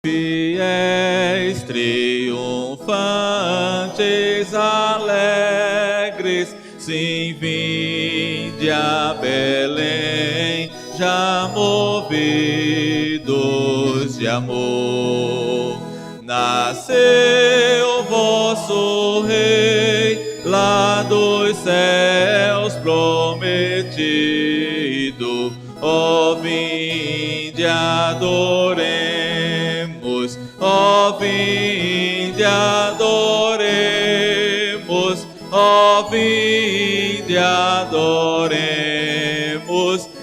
Fiéis, triunfantes, alegres, sim, vinde a Belém, já movidos de amor. Nasceu vosso Rei, lá dos céus prometido, ó, vinde adoremos, ó, vinde adoremos, ó, vinde adoremos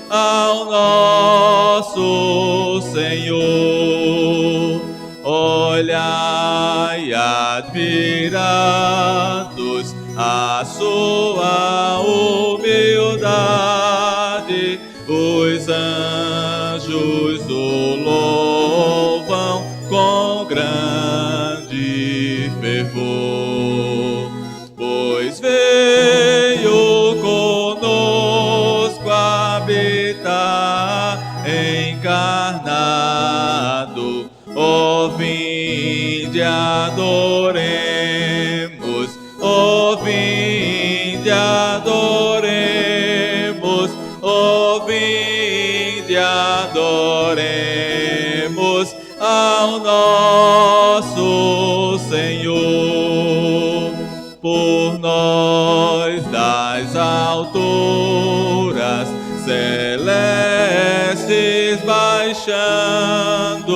ao nosso Senhor. Olhai, admirados, a sua humildade, os anjos o louvam com grande fervor, pois veio conosco habitar encarnado. Ó, vinde adoremos, ó, vinde adoremos, ó, vinde adoremos ao nosso Senhor. Por nós das alturas celestes baixando,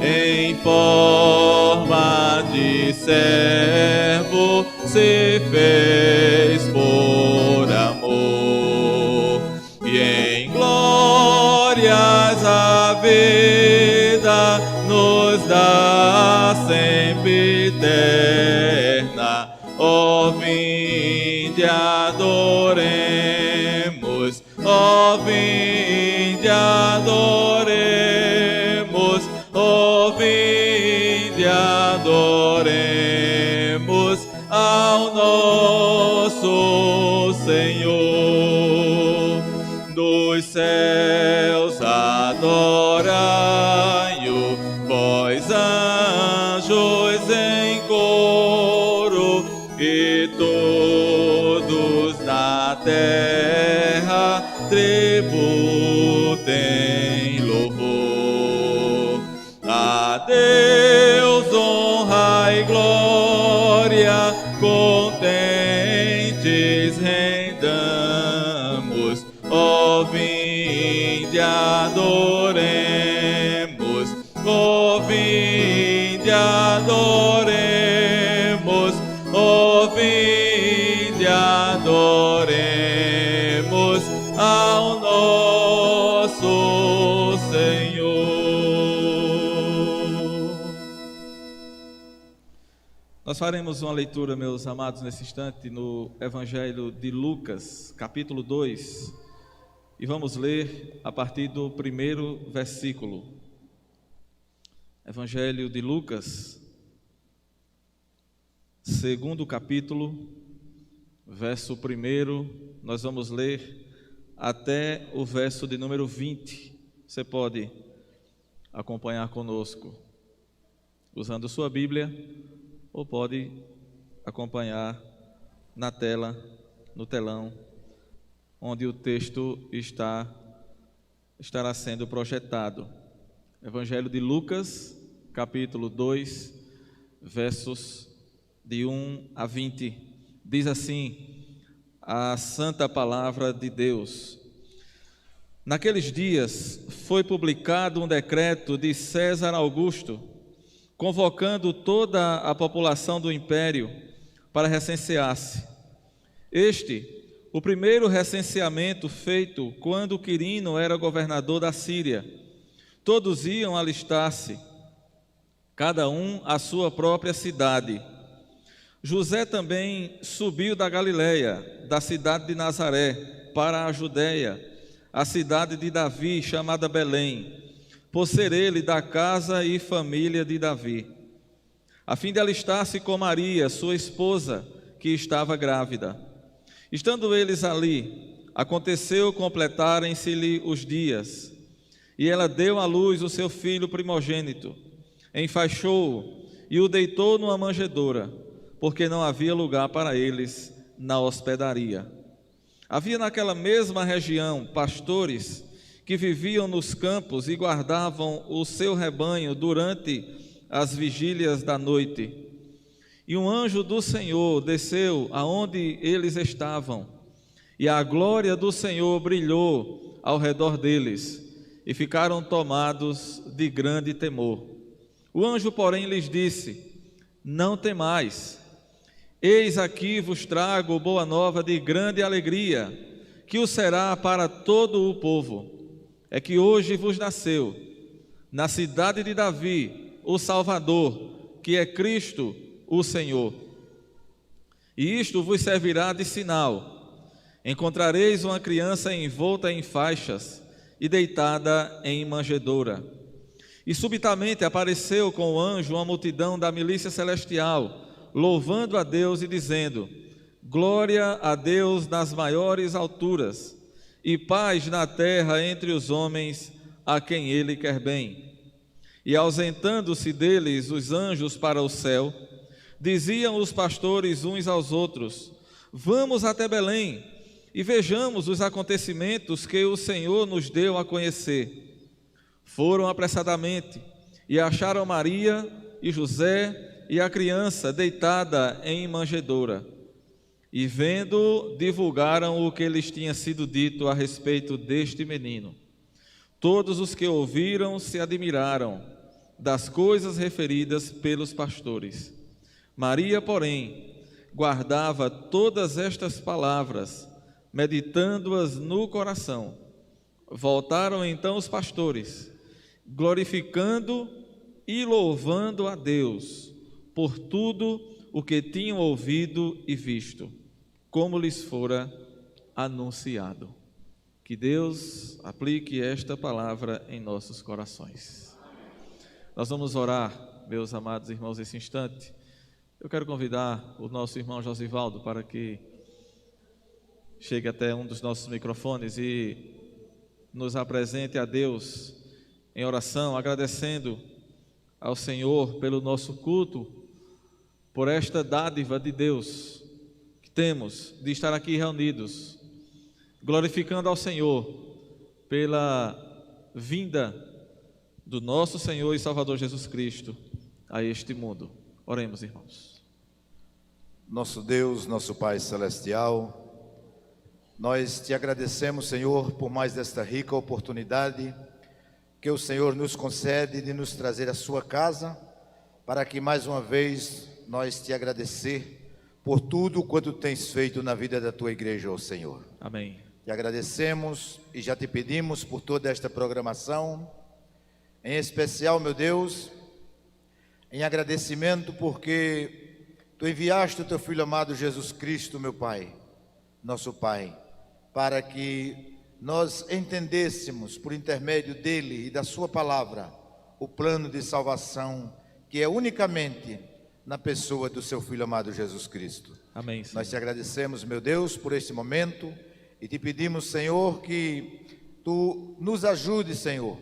em forma de servo se fez por amor, e em glórias a vida nos dá sempre eterna. Ó, vinde adoremos, ó, vinde adoremos, ó, vinde adoremos ao nosso Senhor. Dos céus adorai-o, vós anjos em coro, e todos na terra tributem louvor. A Deus honra e glória, contentes rendamos. Ó, vinde adoremos, ó, vinde adoremos, ó, vinde adoremos ao nosso Senhor. Nós faremos uma leitura, meus amados, nesse instante, no Evangelho de Lucas, capítulo 2, e vamos ler a partir do primeiro versículo. Evangelho de Lucas, segundo capítulo, verso 1, nós vamos ler até o verso de número 20. Você pode acompanhar conosco usando sua Bíblia, ou pode acompanhar na tela, no telão, onde o texto estará sendo projetado. Evangelho de Lucas, capítulo 2, versos de 1 a 20. Diz assim a santa palavra de Deus: Naqueles dias foi publicado um decreto de César Augusto, convocando toda a população do império para recensear-se. O primeiro recenseamento feito quando Quirino era governador da Síria. Todos iam alistar-se, cada um à sua própria cidade. José também subiu da Galileia, da cidade de Nazaré, para a Judeia, a cidade de Davi, chamada Belém, por ser ele da casa e família de Davi, a fim de alistar-se com Maria, sua esposa, que estava grávida. Estando eles ali, aconteceu completarem-se-lhe os dias, e ela deu à luz o seu filho primogênito. enfaixou-o e o deitou numa manjedoura, porque não havia lugar para eles na hospedaria. Havia naquela mesma região pastores que viviam nos campos e guardavam o seu rebanho durante as vigílias da noite. E um anjo do Senhor desceu aonde eles estavam, e a glória do Senhor brilhou ao redor deles, e ficaram tomados de grande temor. O anjo, porém, lhes disse: não temais, eis aqui vos trago boa nova de grande alegria, que o será para todo o povo. É que hoje vos nasceu, na cidade de Davi, o Salvador, que é Cristo o Senhor. E isto vos servirá de sinal: encontrareis uma criança envolta em faixas e deitada em manjedoura. E subitamente apareceu com o anjo uma multidão da milícia celestial, louvando a Deus e dizendo: glória a Deus nas maiores alturas, e paz na terra entre os homens a quem Ele quer bem. E ausentando-se deles os anjos para o céu, diziam os pastores uns aos outros: vamos até Belém e vejamos os acontecimentos que o Senhor nos deu a conhecer. Foram apressadamente e acharam Maria e José e a criança deitada em manjedoura. E vendo, divulgaram o que lhes tinha sido dito a respeito deste menino. Todos os que ouviram se admiraram das coisas referidas pelos pastores. Maria, porém, guardava todas estas palavras, meditando-as no coração. Voltaram então os pastores, glorificando e louvando a Deus por tudo o que tinham ouvido e visto, como lhes fora anunciado. Que Deus aplique esta palavra em nossos corações. Nós vamos orar, meus amados irmãos, nesse instante. Eu quero convidar o nosso irmão Josivaldo para que chegue até um dos nossos microfones e nos apresente a Deus em oração, agradecendo ao Senhor pelo nosso culto, por esta dádiva de Deus que temos de estar aqui reunidos, glorificando ao Senhor pela vinda do nosso Senhor e Salvador Jesus Cristo a este mundo. Oremos, irmãos. Nosso Deus, nosso Pai Celestial, nós te agradecemos, Senhor, por mais esta rica oportunidade que o Senhor nos concede de nos trazer à sua casa, para que mais uma vez nós te agradecer por tudo quanto tens feito na vida da tua igreja, ó Senhor. Amém. Te agradecemos e já te pedimos por toda esta programação, em especial, meu Deus, em agradecimento porque tu enviaste o teu Filho amado Jesus Cristo, meu Pai, nosso Pai, para que nós entendêssemos por intermédio dele e da sua palavra o plano de salvação que é unicamente na pessoa do seu Filho amado Jesus Cristo. Amém, Senhor. Nós te agradecemos, meu Deus, por este momento e te pedimos, Senhor, que tu nos ajude, Senhor,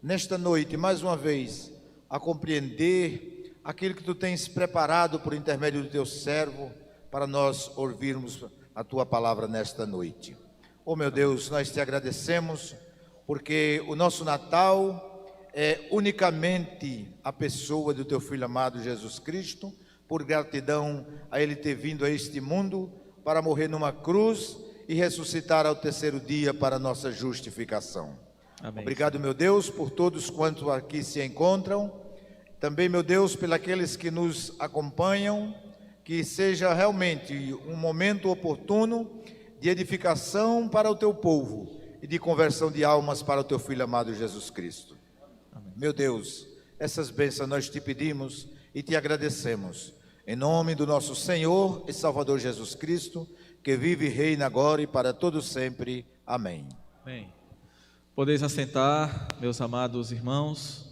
nesta noite, mais uma vez, a compreender aquilo que tu tens preparado por intermédio do teu servo para nós ouvirmos a tua palavra nesta noite. Oh, meu Deus, nós te agradecemos porque o nosso Natal é unicamente a pessoa do teu Filho amado Jesus Cristo, por gratidão a ele ter vindo a este mundo para morrer numa cruz e ressuscitar ao terceiro dia para a nossa justificação. Amém. Obrigado, meu Deus, por todos quantos aqui se encontram, também, meu Deus, pelos que nos acompanham, que seja realmente um momento oportuno de edificação para o teu povo e de conversão de almas para o teu Filho amado Jesus Cristo. Amém. Meu Deus, essas bênçãos nós te pedimos e te agradecemos, em nome do nosso Senhor e Salvador Jesus Cristo, que vive e reina agora e para todo sempre. Amém. Amém. Podeis assentar, meus amados irmãos.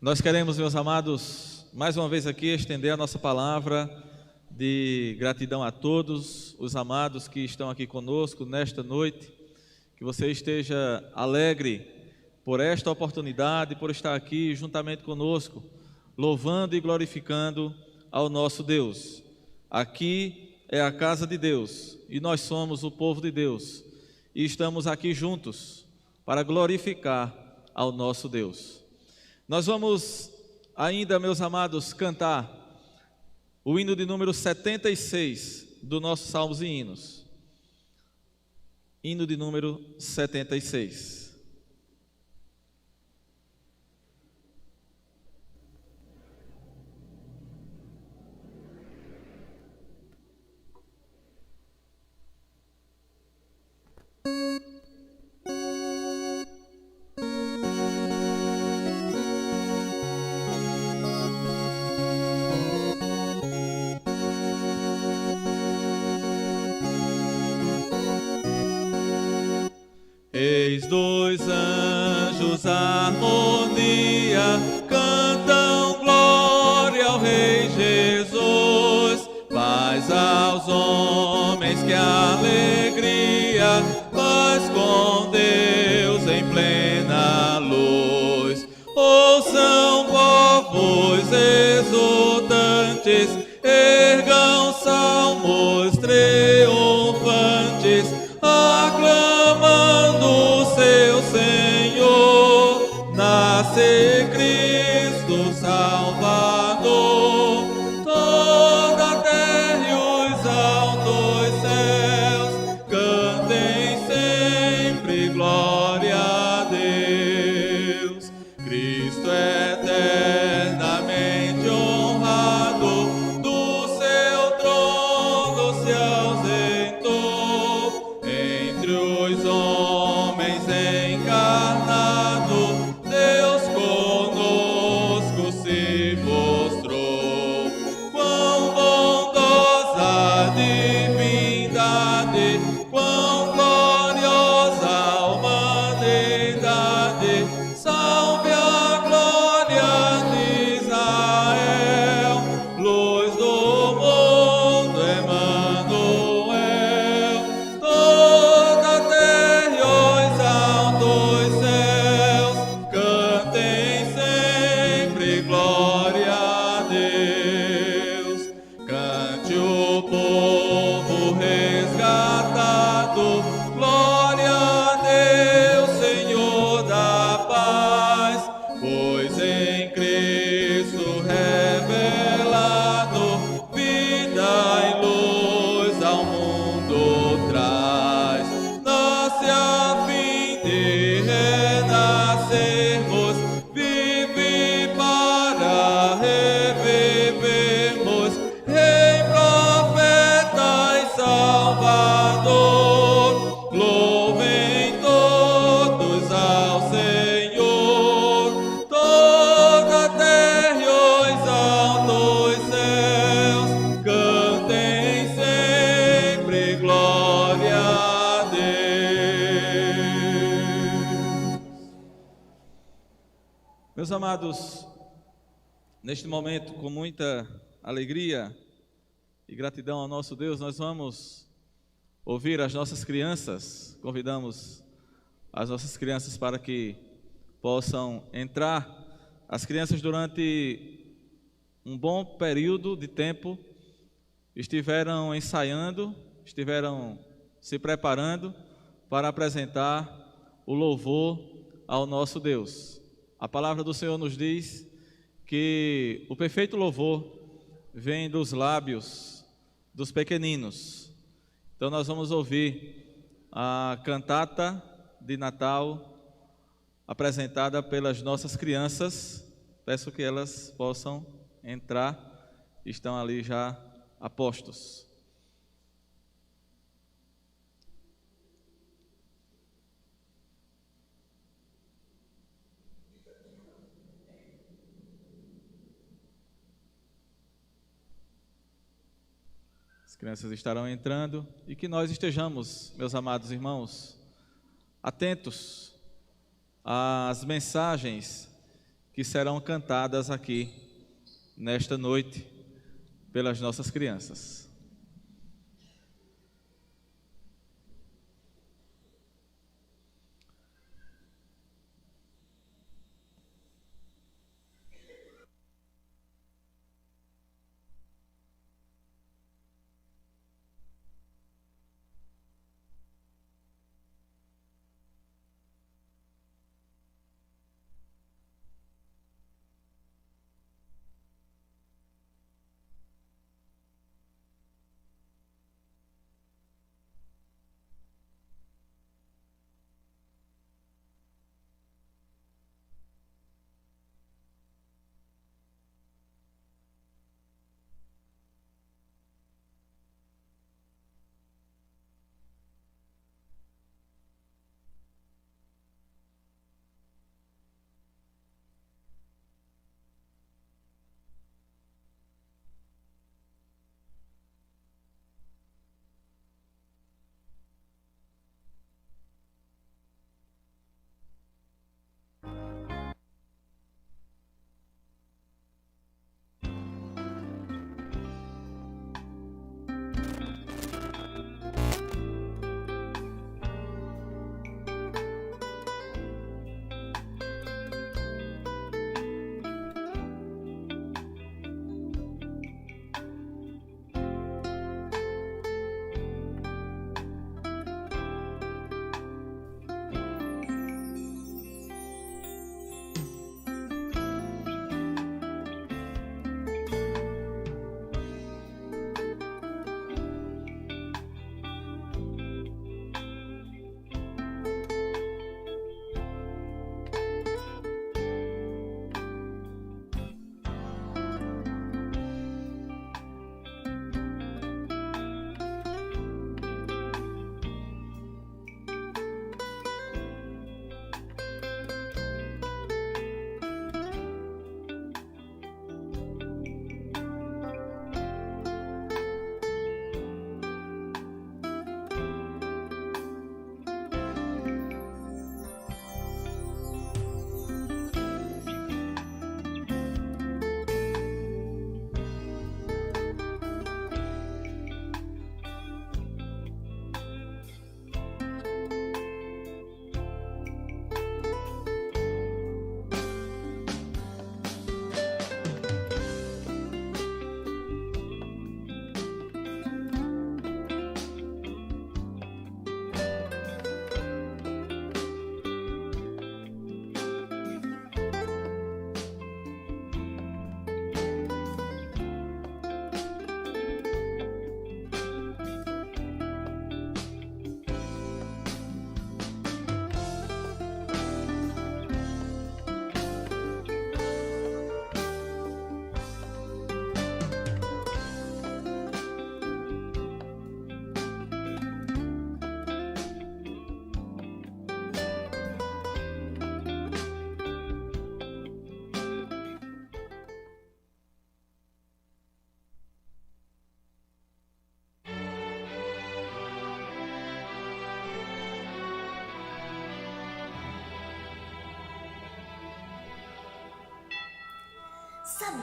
Nós queremos, meus amados, mais uma vez aqui estender a nossa palavra de gratidão a todos os amados que estão aqui conosco nesta noite. Que você esteja alegre por esta oportunidade, por estar aqui juntamente conosco, louvando e glorificando ao nosso Deus. Aqui é a casa de Deus e nós somos o povo de Deus e estamos aqui juntos para glorificar ao nosso Deus. Nós vamos ainda, meus amados, cantar o hino de número 76 do nosso Salmos e Hinos. Hino de número 76. Eis dois anjos, harmonia, cantam glória ao Rei Jesus. Paz aos homens, que alegria, paz com Deus em plena luz. Ouçam povos exultantes, ergam salmos triunfantes, aclamando o seu Senhor. Nasce Cristo Salvador. Toda a terra e os altos céus cantem sempre glória a Deus. Cristo eternamente honrado, do seu trono se ausentou. Entre os homens encarnado, Deus conosco se mostrou. Quão bondosa a divindade, quão gloriosa a humanidade. Salve a glória de Israel, luz do mundo, Emanuel. Toda a terra e os altos céus cantem sempre glória a Deus. Cante o povo resgatado, glória a Deus, Senhor da paz, pois em Cristo revelado, vida e luz ao mundo traz. Nasce a fim de renascermos, vive para revivermos, Rei, profeta e Salvador. Louvem todos ao Senhor. Toda a terra e os altos céus cantem sempre glória a Deus. Meus amados, neste momento, com muita alegria e gratidão ao nosso Deus, nós vamos ouvir as nossas crianças. Convidamos as nossas crianças para que possam entrar. As crianças, durante um bom período de tempo, estiveram ensaiando, estiveram se preparando para apresentar o louvor ao nosso Deus. A palavra do Senhor nos diz que o perfeito louvor vem dos lábios dos pequeninos. Então nós vamos ouvir a cantata de Natal apresentada pelas nossas crianças. Peço que elas possam entrar, estão ali já a postos. As crianças estarão entrando e que nós estejamos, meus amados irmãos, atentos às mensagens que serão cantadas aqui nesta noite pelas nossas crianças.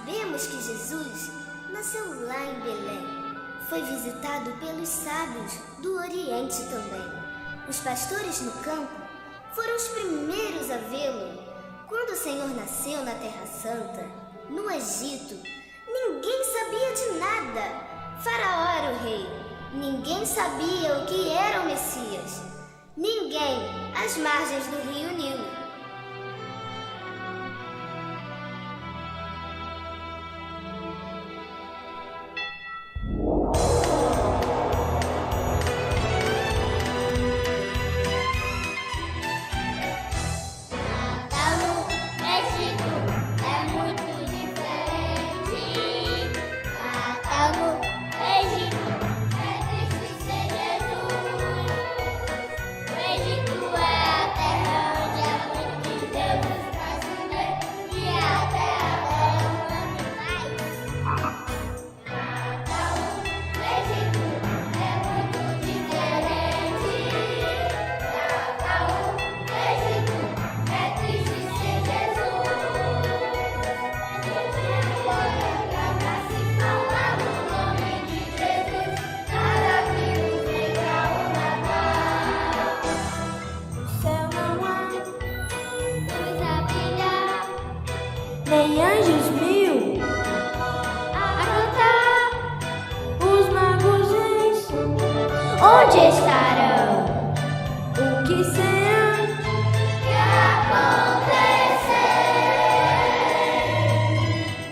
sabemos que Jesus nasceu lá em Belém. Foi visitado pelos sábios do Oriente também. Os pastores no campo foram os primeiros a vê-lo. Quando o Senhor nasceu na Terra Santa, no Egito, ninguém sabia de nada. Faraó era o rei. Ninguém sabia o que era o Messias. Ninguém às margens do rio Nilo. Tem anjos mil a cantar, os magos onde estarão? O que será que acontecer?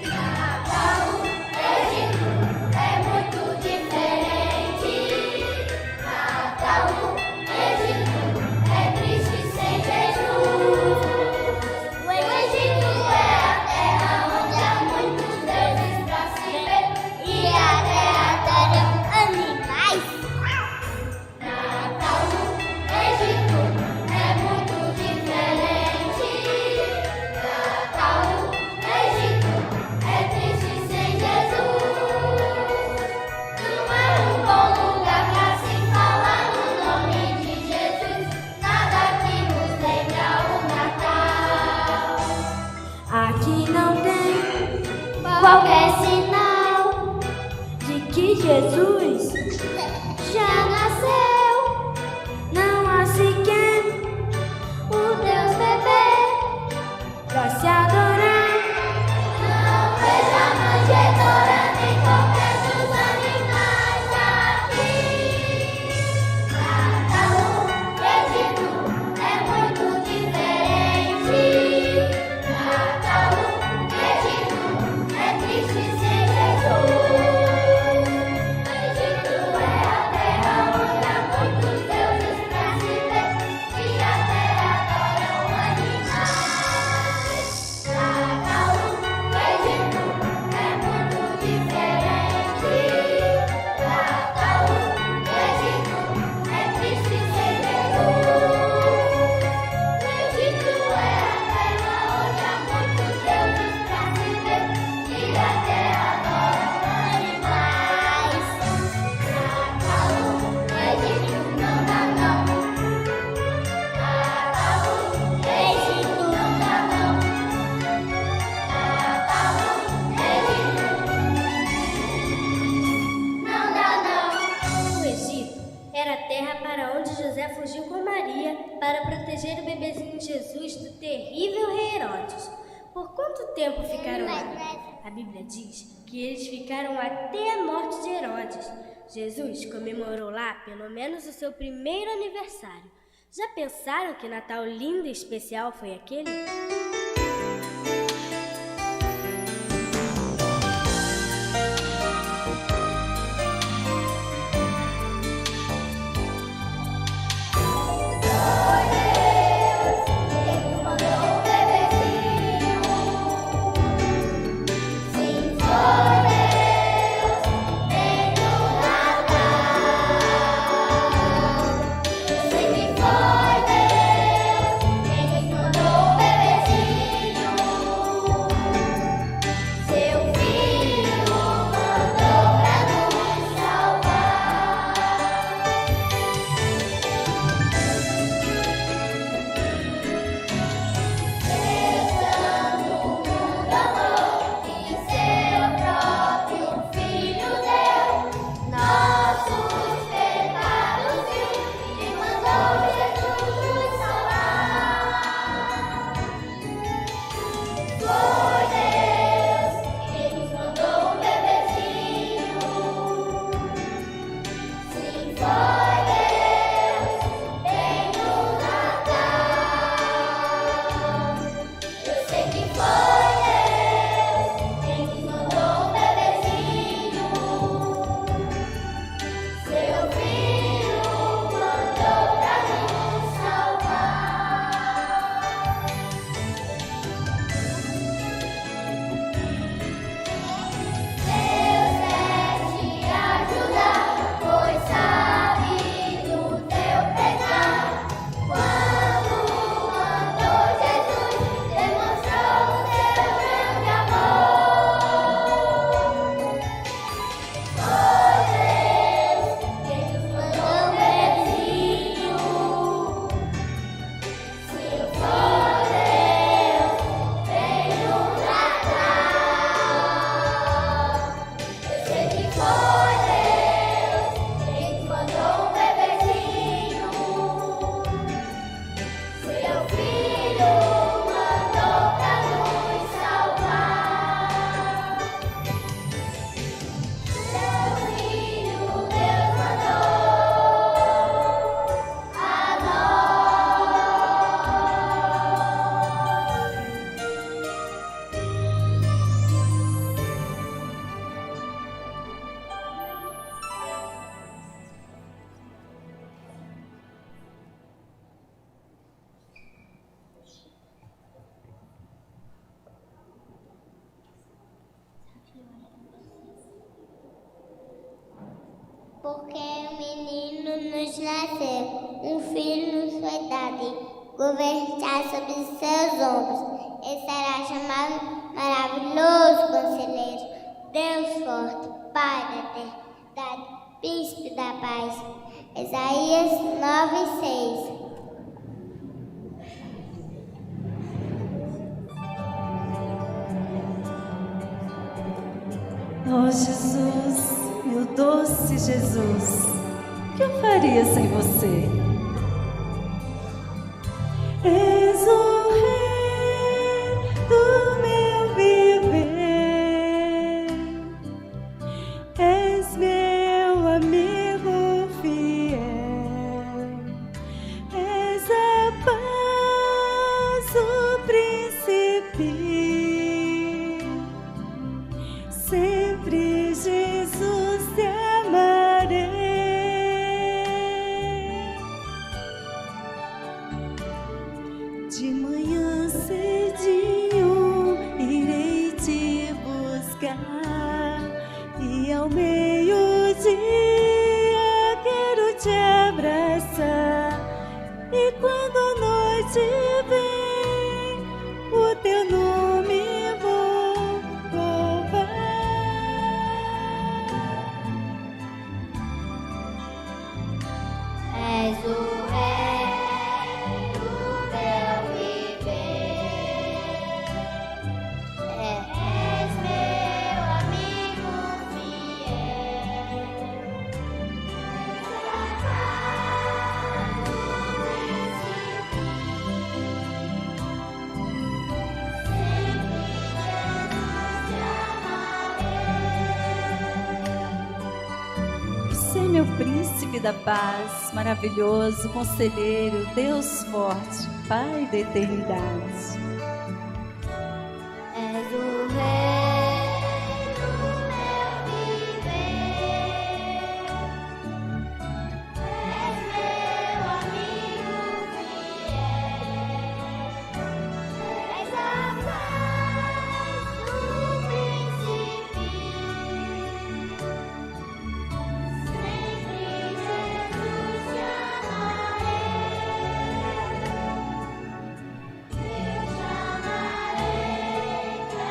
Natal no Egito é muito diferente. Natal no Egito é triste sem Jesus. O Egito é a terra onde há muitos deuses pra se ver e até adoram animais. Natal no Egito é muito diferente. Natal no Egito é triste sem Jesus. Não é um bom lugar pra se falar no nome de Jesus. Nada que nos lembra o Natal. Aqui não tem qualquer sinal de que Jesus já nasceu. Não há sequer o Deus bebê pra se adorar. Não vejo a manjedoura nem qualquer dos animais aqui. Natal no Egito é muito diferente. Natal no Egito é triste sem Jesus. O Egito é a terra onde há muitos deuses pra se ver e até adoram animais. Natal no Egito é muito diferente. Natal no Egito é triste sem Jesus. O Egito é a terra onde há muitos deuses pra se ver e até adoram animais. Natal no Egito não dá não. Natal no Egito não dá não. Natal no Egito não dá não. O Egito era a terra para onde José fugiu com Maria para proteger o bebezinho Jesus do terrível rei Herodes. Por quanto tempo ficaram lá? A Bíblia diz que eles ficaram até a morte de Herodes. Jesus comemorou lá pelo menos o seu primeiro aniversário. Já pensaram que Natal lindo e especial foi aquele? Sim, foi Deus, vem no Natal. Sim, foi Deus, quem nos mandou o bebezinho. Porque um menino nos nasceu, um filho nos foi dado, e governar sobre os seus ombros. Ele será chamado Maravilhoso Conselheiro, Deus Forte, Pai da Eternidade, Príncipe da Paz. Isaías 9:6. Oh Jesus, meu doce Jesus, o que eu faria sem você? És o rei do meu viver, és meu amigo fiel, és a paz, o príncipe. Sempre, Jesus, te amarei. De manhã cedinho irei te buscar, e ao meio-dia quero te abraçar. E quando a noite vem, o teu nome vou louvar. És o rei do meu viver, és meu amigo fiel, és a paz do príncipe. Sempre Jesus te amarei. Você é meu príncipe da paz, maravilhoso, conselheiro, Deus forte, Pai da eternidade. És o rei do meu viver, és meu amigo fiel, és a paz do príncipe. Sempre Jesus te amarei, eu chamarei pra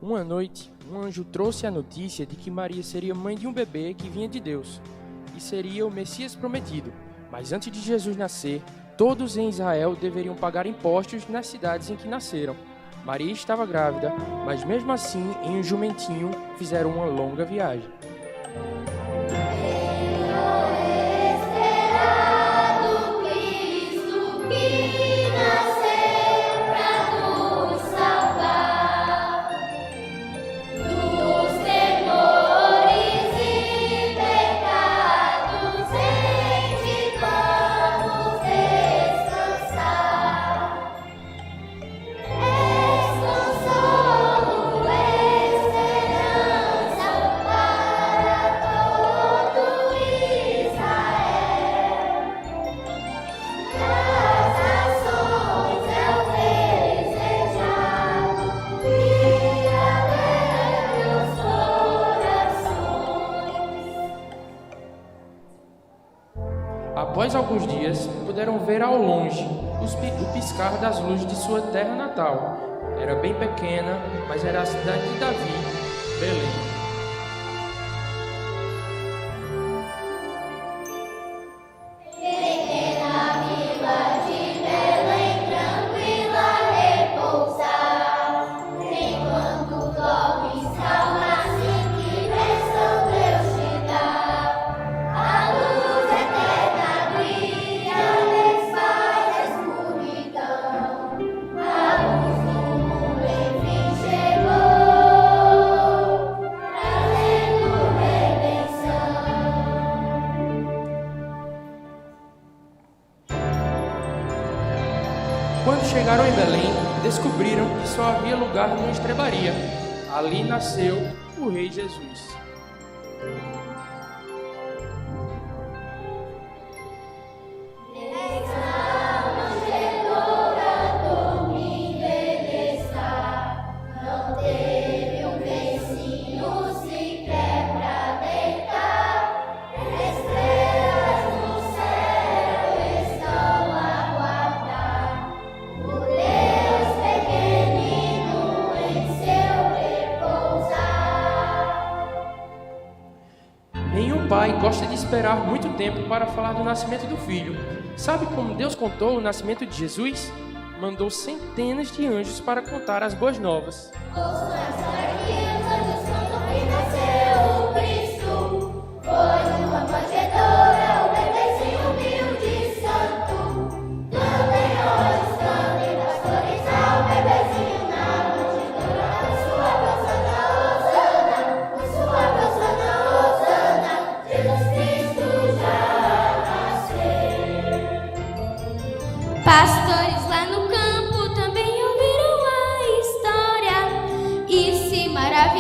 Uma noite, um anjo trouxe a notícia de que Maria seria mãe de um bebê que vinha de Deus e seria o Messias prometido. Mas antes de Jesus nascer, todos em Israel deveriam pagar impostos nas cidades em que nasceram. Maria estava grávida, mas mesmo assim, em um jumentinho, fizeram uma longa viagem. esperado Cristo que nasceu pra nos salvar dos temores e pecados. Em ti vamos descansar. És consolo, esperança para todo Israel. Nas nações é o desejado e alegre os corações. Após alguns dias, puderam ver ao longe o piscar das luzes de sua terra natal. Era bem pequena, mas era a cidade de Davi, Belém. Pequena vila de Belém, tranquila repousar, enquanto dormes calma, assim que bênção Deus te dá. A luz chegaram em Belém, descobriram que só havia lugar numa estrebaria. Ali nasceu o Rei Jesus. Nenhum pai gosta de esperar muito tempo para falar do nascimento do filho. Sabe como Deus contou o nascimento de Jesus? Mandou centenas de anjos para contar as boas novas. Pastores lá no campo também ouviram a história e se maravilharam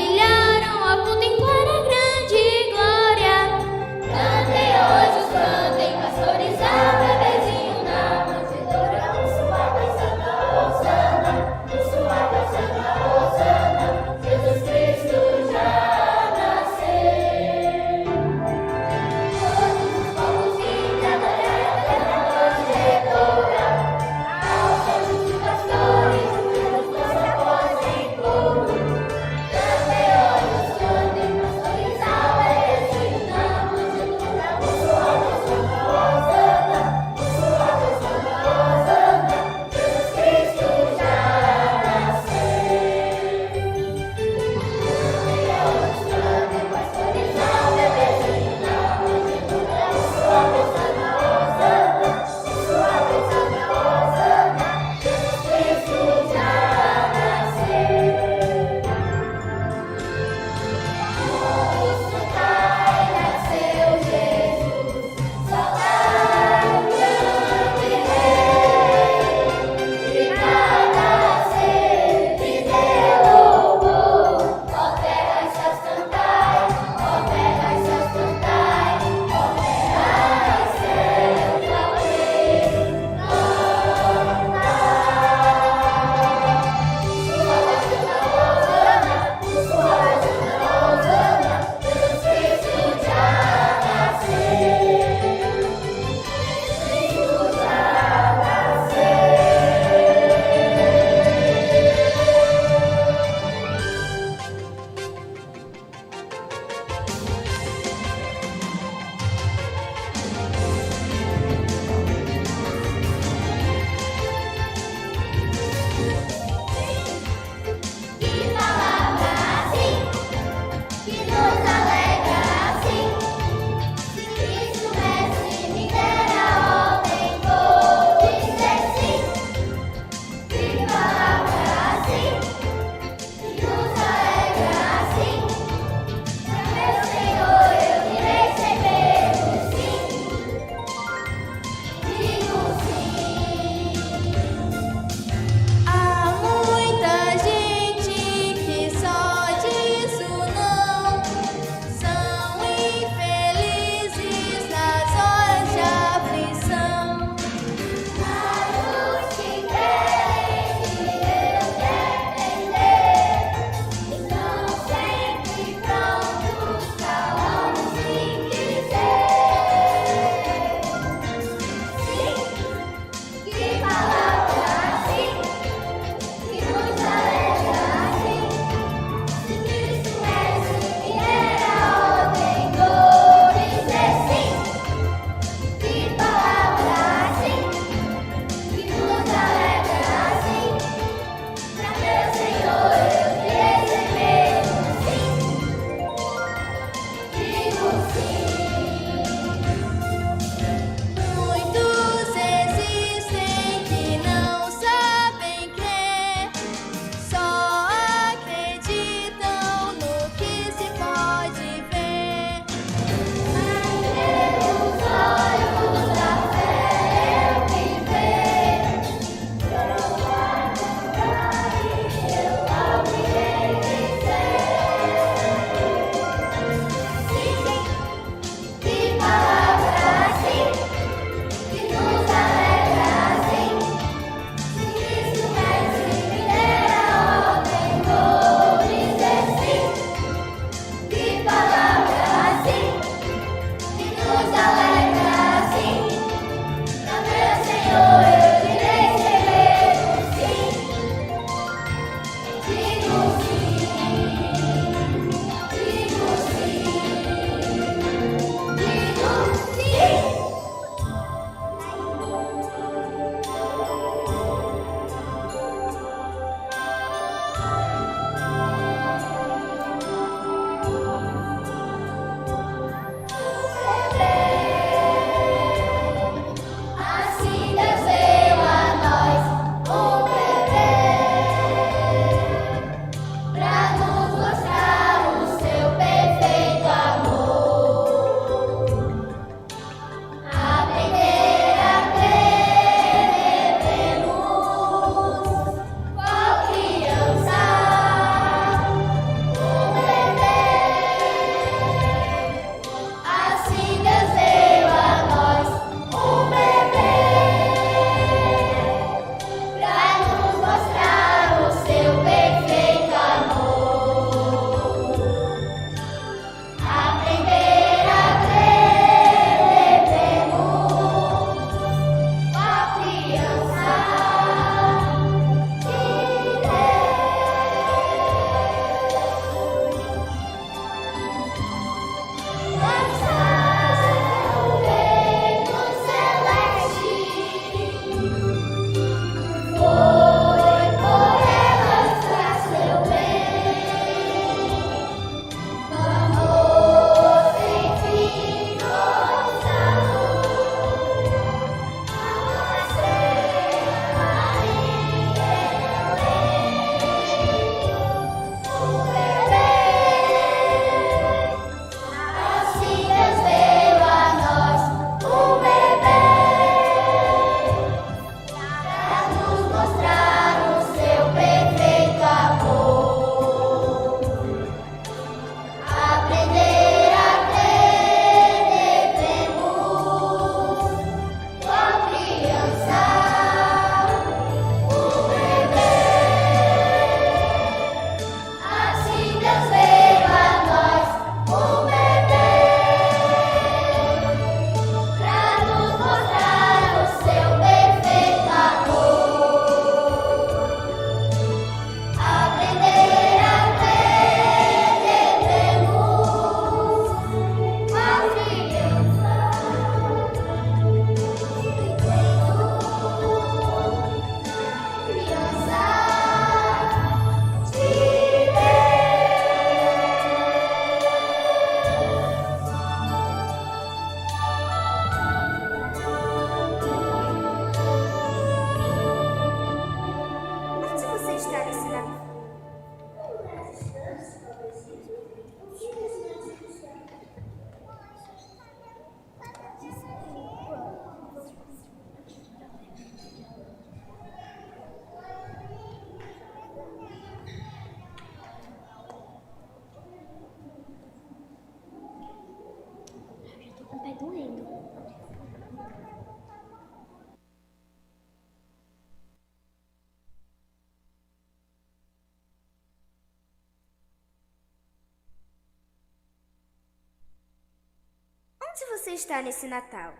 Onde você está nesse Natal?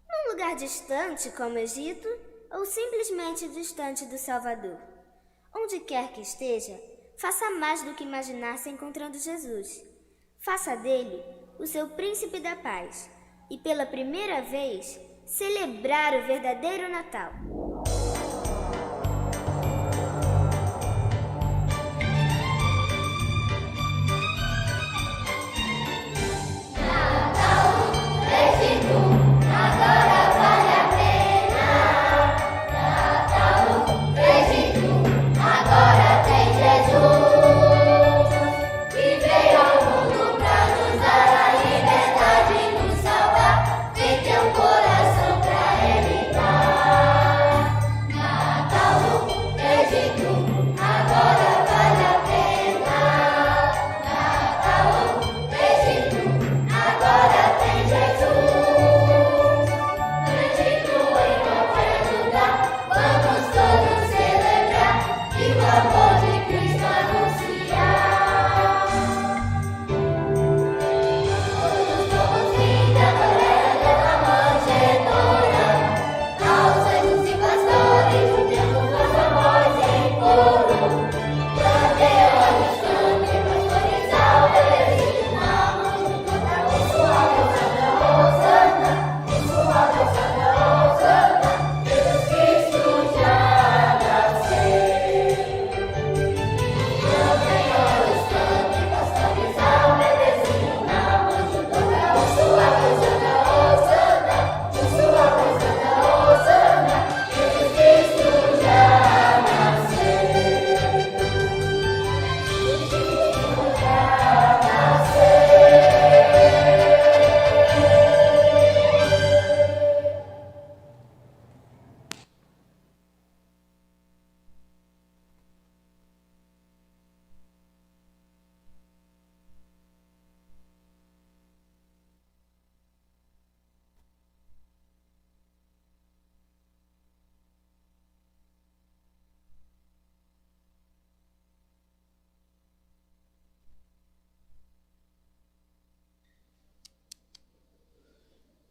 Num lugar distante como o Egito ou simplesmente distante do Salvador? Onde quer que esteja, faça mais do que imaginar-se encontrando Jesus. Faça dele o seu príncipe da paz e, pela primeira vez, celebrar o verdadeiro Natal.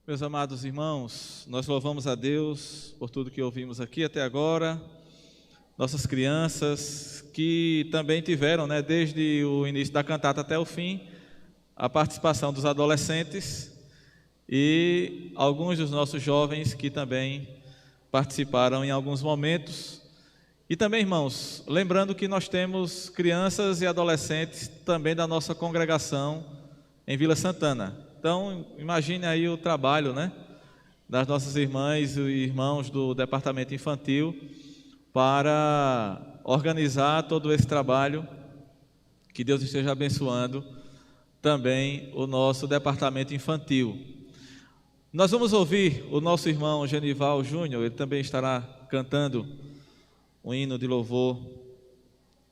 Meus amados irmãos, nós louvamos a Deus por tudo que ouvimos aqui até agora. Nossas crianças que também tiveram, desde o início da cantata até o fim, a participação dos adolescentes e alguns dos nossos jovens que também participaram em alguns momentos. E também, irmãos, lembrando que nós temos crianças e adolescentes também da nossa congregação em Vila Santana. Então, imagine aí o trabalho, das nossas irmãs e irmãos do departamento infantil para organizar todo esse trabalho. Que Deus esteja abençoando também o nosso departamento infantil. Nós vamos ouvir o nosso irmão Genival Júnior, ele também estará cantando um hino de louvor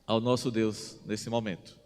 ao nosso Deus nesse momento.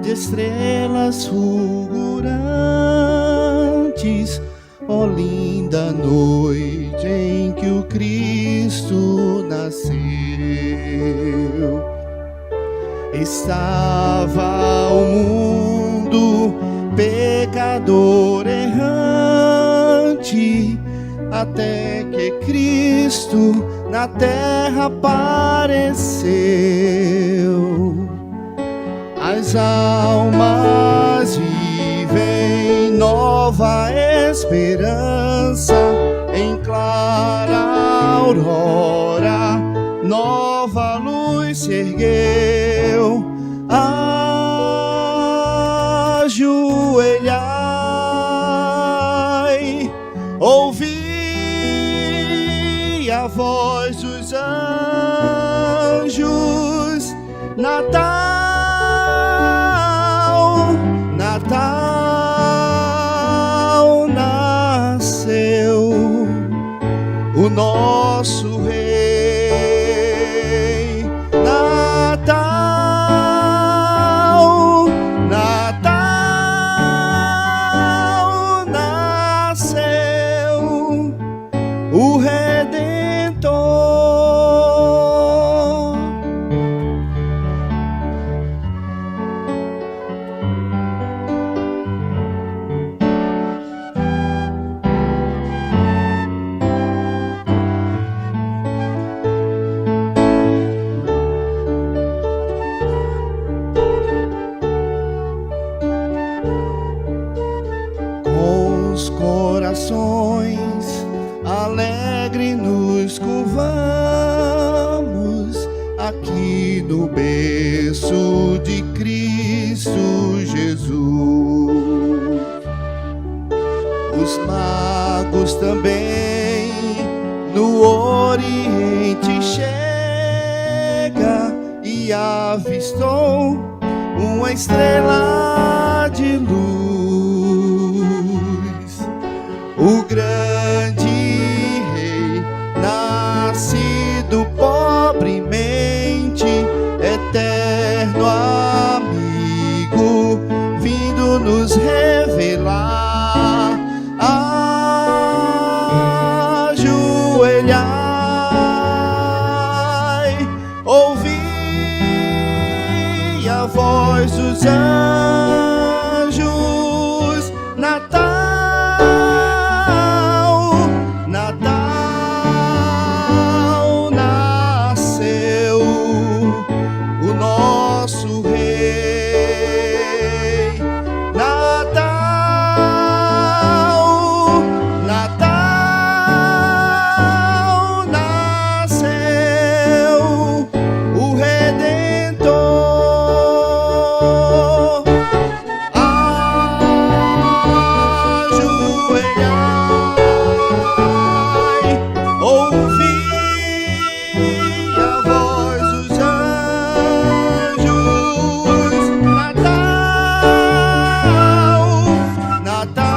Estrelas fulgurantes, ó linda noite em que o Cristo nasceu. Estava o mundo pecador errante, até que Cristo na terra apareceu. As almas vivem nova esperança, em clara aurora, nova luz se ergueu. Ajoelhai, ouvi a voz dos anjos. Natal, Natal, nasceu o nosso Rei. Natal, Natal, nasceu o Redentor. Com os corações alegre nos curvamos aqui no berço de Cristo Jesus. Os magos também no Oriente chega e avistou uma estrela de luz. O grande rei, nascido pobremente, eterno amigo, vindo nos revelar. Ajoelhai, ouvi a voz dos anjos. Natal, Natal, nasceu o nosso Rei. Natal, Natal, nasceu o Redentor. Ajoelhai, ouvi a voz dos anjos. Natal, Natal,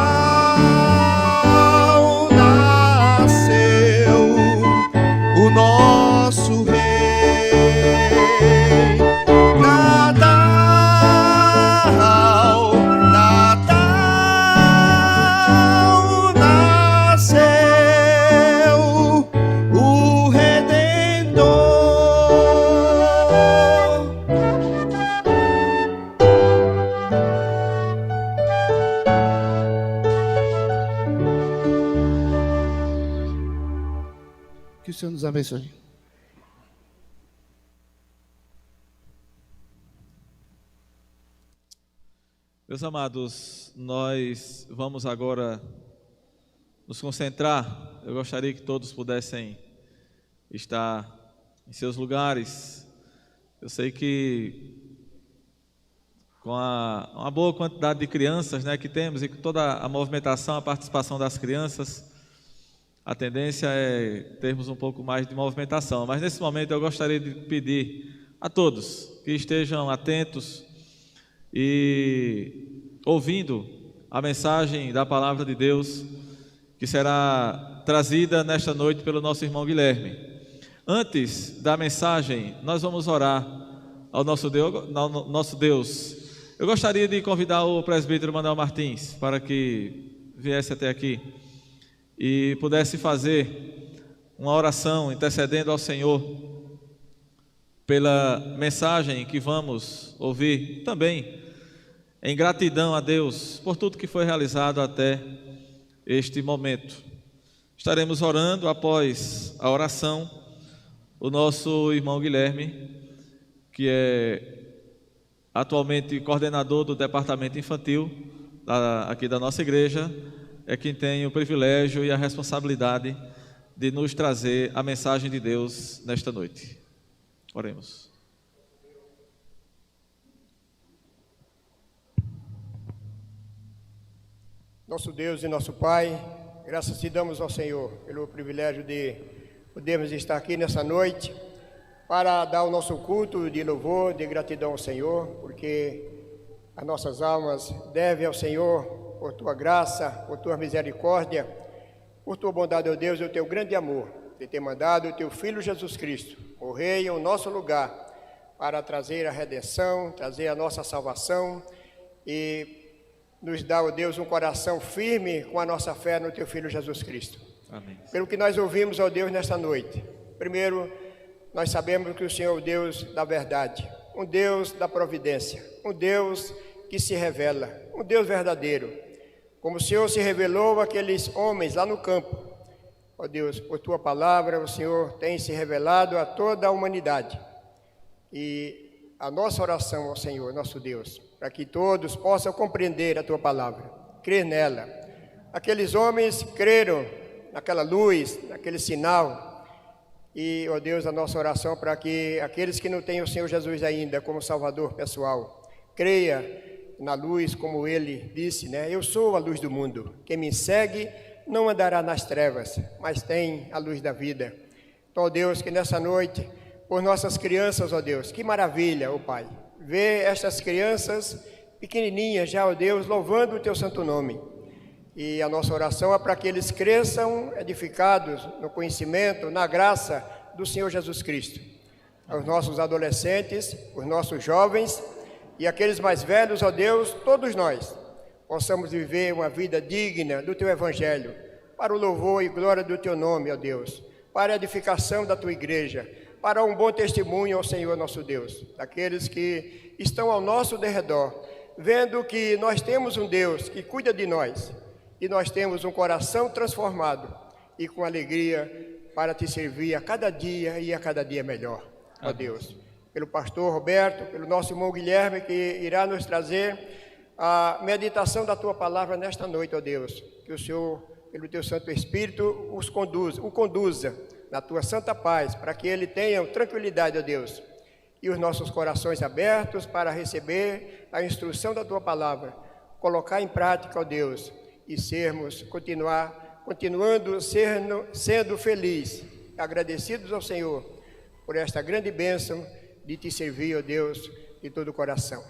nasceu o nosso Rei. Natal, Natal, nasceu o Redentor. Que o Senhor nos abençoe. Meus amados, nós vamos agora nos concentrar. Eu gostaria que todos pudessem estar em seus lugares. Eu sei que com uma boa quantidade de crianças, né, que temos, e com toda a movimentação, a participação das crianças, a tendência é termos um pouco mais de movimentação. Mas nesse momento eu gostaria de pedir a todos que estejam atentos e ouvindo a mensagem da palavra de Deus que será trazida nesta noite pelo nosso irmão Guilherme. Antes da mensagem, nós vamos orar ao nosso Deus. Eu gostaria de convidar o presbítero Manuel Martins para que viesse até aqui e pudesse fazer uma oração intercedendo ao Senhor pela mensagem que vamos ouvir, também em gratidão a Deus por tudo que foi realizado até este momento. Estaremos orando após a oração. O nosso irmão Guilherme, que é atualmente coordenador do departamento infantil aqui da nossa igreja, é quem tem o privilégio e a responsabilidade de nos trazer a mensagem de Deus nesta noite. Oremos. Nosso Deus e nosso Pai, graças te damos ao Senhor pelo privilégio de podermos estar aqui nessa noite para dar o nosso culto de louvor, de gratidão ao Senhor, porque as nossas almas devem ao Senhor por tua graça, por tua misericórdia, por tua bondade, ó Deus, e o teu grande amor de ter mandado o teu Filho Jesus Cristo morrer em nosso lugar para trazer a redenção, trazer a nossa salvação e nos dar, ó Deus, um coração firme com a nossa fé no teu Filho Jesus Cristo. Amém. Pelo que nós ouvimos, ó Deus, nesta noite. Primeiro, nós sabemos que o Senhor é o Deus da verdade, um Deus da providência, um Deus que se revela, um Deus verdadeiro. Como o Senhor se revelou àqueles homens lá no campo, ó Deus, por tua palavra, o Senhor tem se revelado a toda a humanidade. E a nossa oração ao Senhor, nosso Deus, para que todos possam compreender a tua palavra, crer nela. Aqueles homens creram naquela luz, naquele sinal. E, ó Deus, a nossa oração para que aqueles que não têm o Senhor Jesus ainda como Salvador pessoal, creia na luz, como ele disse, né? Eu sou a luz do mundo. Quem me segue não andará nas trevas, mas tem a luz da vida. Então, ó Deus, que nessa noite, por nossas crianças, ó Deus, que maravilha, ó Pai, ver estas crianças pequenininhas já, ó Deus, louvando o teu santo nome. E a nossa oração é para que eles cresçam edificados no conhecimento, na graça do Senhor Jesus Cristo. Os nossos adolescentes, os nossos jovens e aqueles mais velhos, ó Deus, todos nós, possamos viver uma vida digna do teu evangelho, para o louvor e glória do teu nome, ó Deus, para a edificação da tua igreja, para um bom testemunho ao Senhor nosso Deus, daqueles que estão ao nosso derredor, vendo que nós temos um Deus que cuida de nós, e nós temos um coração transformado e com alegria para te servir a cada dia e a cada dia melhor, ó Deus. Pelo pastor Roberto, pelo nosso irmão Guilherme, que irá nos trazer a meditação da tua palavra nesta noite, ó Deus. Que o Senhor, pelo teu Santo Espírito, o conduza na tua santa paz, para que ele tenha tranquilidade, ó Deus, e os nossos corações abertos para receber a instrução da tua palavra, colocar em prática, ó Deus, e continuando sendo felizes, agradecidos ao Senhor por esta grande bênção de te servir, ó Deus, de todo o coração.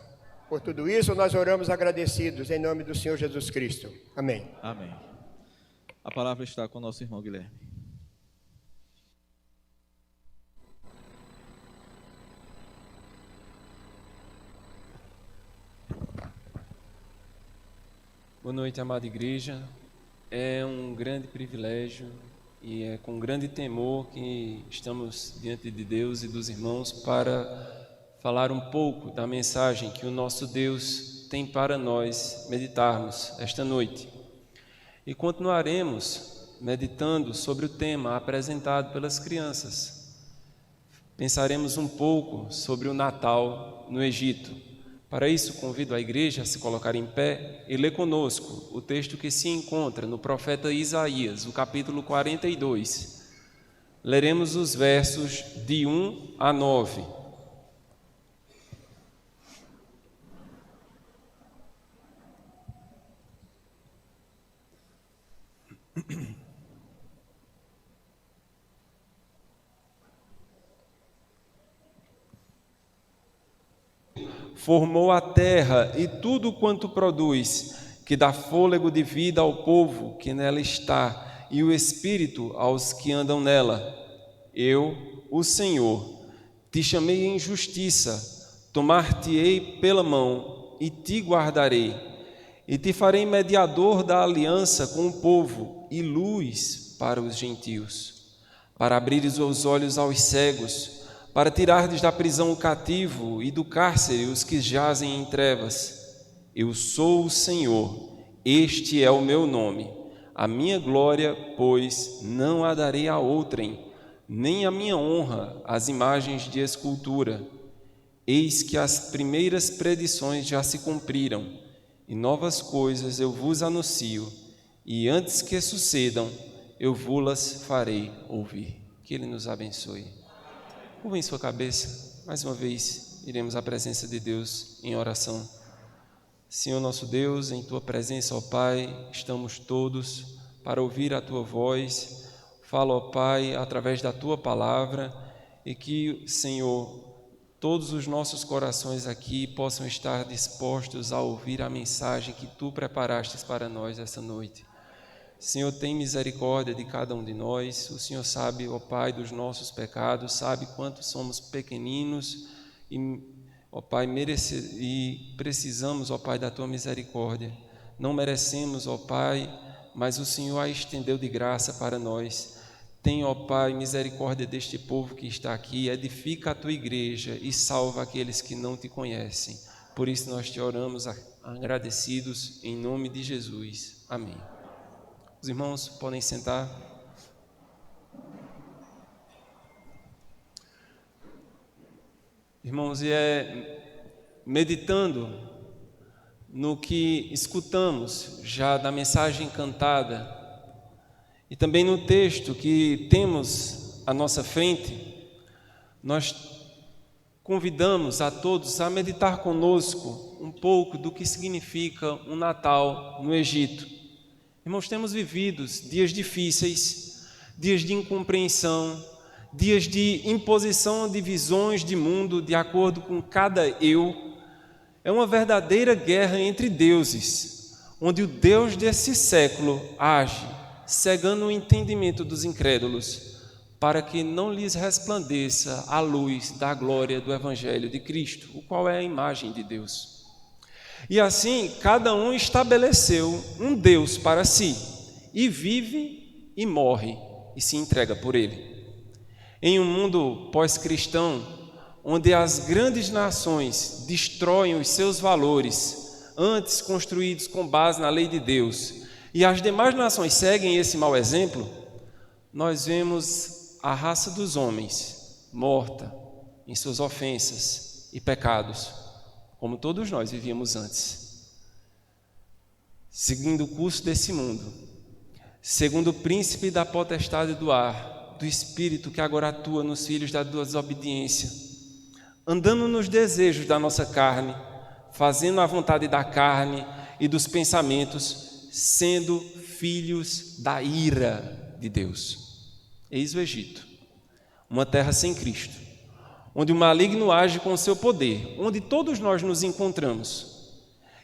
Por tudo isso, nós oramos agradecidos em nome do Senhor Jesus Cristo. Amém. Amém. A palavra está com o nosso irmão Guilherme. Boa noite, amada igreja. É um grande privilégio e é com grande temor que estamos diante de Deus e dos irmãos para falar um pouco da mensagem que o nosso Deus tem para nós meditarmos esta noite. E continuaremos meditando sobre o tema apresentado pelas crianças. Pensaremos um pouco sobre o Natal no Egito. Para isso, convido a igreja a se colocar em pé e ler conosco o texto que se encontra no profeta Isaías, o capítulo 42. Leremos os versos de 1 a 9. Formou a terra e tudo quanto produz, que dá fôlego de vida ao povo que nela está, e o espírito aos que andam nela. Eu, o Senhor, te chamei em justiça, tomar-te-ei pela mão e te guardarei, e te farei mediador da aliança com o povo e luz para os gentios, para abrires os olhos aos cegos, para tirardes da prisão o cativo e do cárcere os que jazem em trevas. Eu sou o Senhor, este é o meu nome. A minha glória, pois, não a darei a outrem, nem a minha honra às imagens de escultura. Eis que as primeiras predições já se cumpriram, e novas coisas eu vos anuncio, e antes que sucedam, eu vos-las farei ouvir. Que Ele nos abençoe. Curva em sua cabeça, mais uma vez, iremos à presença de Deus em oração. Senhor nosso Deus, em Tua presença, ó Pai, estamos todos para ouvir a Tua voz. Fala, ó Pai, através da Tua palavra, e que, Senhor, todos os nossos corações aqui possam estar dispostos a ouvir a mensagem que Tu preparastes para nós essa noite. Senhor, tem misericórdia de cada um de nós. O Senhor sabe, ó Pai, dos nossos pecados, sabe quanto somos pequeninos e, ó Pai, e precisamos, ó Pai, da Tua misericórdia. Não merecemos, ó Pai, mas o Senhor a estendeu de graça para nós. Tem, ó Pai, misericórdia deste povo que está aqui, edifica a Tua igreja e salva aqueles que não Te conhecem. Por isso nós Te oramos agradecidos em nome de Jesus. Amém. Os irmãos podem sentar. Irmãos, meditando no que escutamos já da mensagem cantada e também no texto que temos à nossa frente, nós convidamos a todos a meditar conosco um pouco do que significa um Natal no Egito. Irmãos, temos vivido dias difíceis, dias de incompreensão, dias de imposição de visões de mundo de acordo com cada eu. É uma verdadeira guerra entre deuses, onde o Deus desse século age, cegando o entendimento dos incrédulos, para que não lhes resplandeça a luz da glória do Evangelho de Cristo, o qual é a imagem de Deus. E assim, cada um estabeleceu um Deus para si, e vive e morre, e se entrega por ele. Em um mundo pós-cristão, onde as grandes nações destroem os seus valores, antes construídos com base na lei de Deus, e as demais nações seguem esse mau exemplo, nós vemos a raça dos homens morta em suas ofensas e pecados, como todos nós vivíamos antes, seguindo o curso desse mundo, segundo o príncipe da potestade do ar, do espírito que agora atua nos filhos da desobediência, andando nos desejos da nossa carne, fazendo a vontade da carne e dos pensamentos, sendo filhos da ira de Deus. Eis o Egito, uma terra sem Cristo, onde o maligno age com o seu poder, onde todos nós nos encontramos.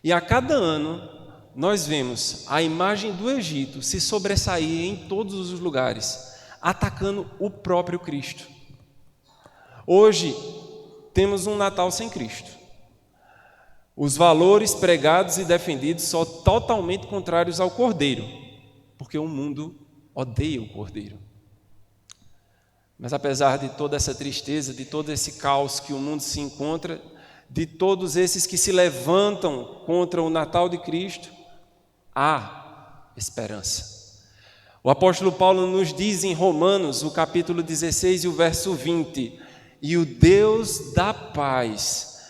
E a cada ano nós vemos a imagem do Egito se sobressair em todos os lugares, atacando o próprio Cristo. Hoje temos um Natal sem Cristo. Os valores pregados e defendidos são totalmente contrários ao Cordeiro, porque o mundo odeia o Cordeiro. Mas apesar de toda essa tristeza, de todo esse caos que o mundo se encontra, de todos esses que se levantam contra o Natal de Cristo, há esperança. O apóstolo Paulo nos diz em Romanos, o capítulo 16 e o verso 20, e o Deus da paz,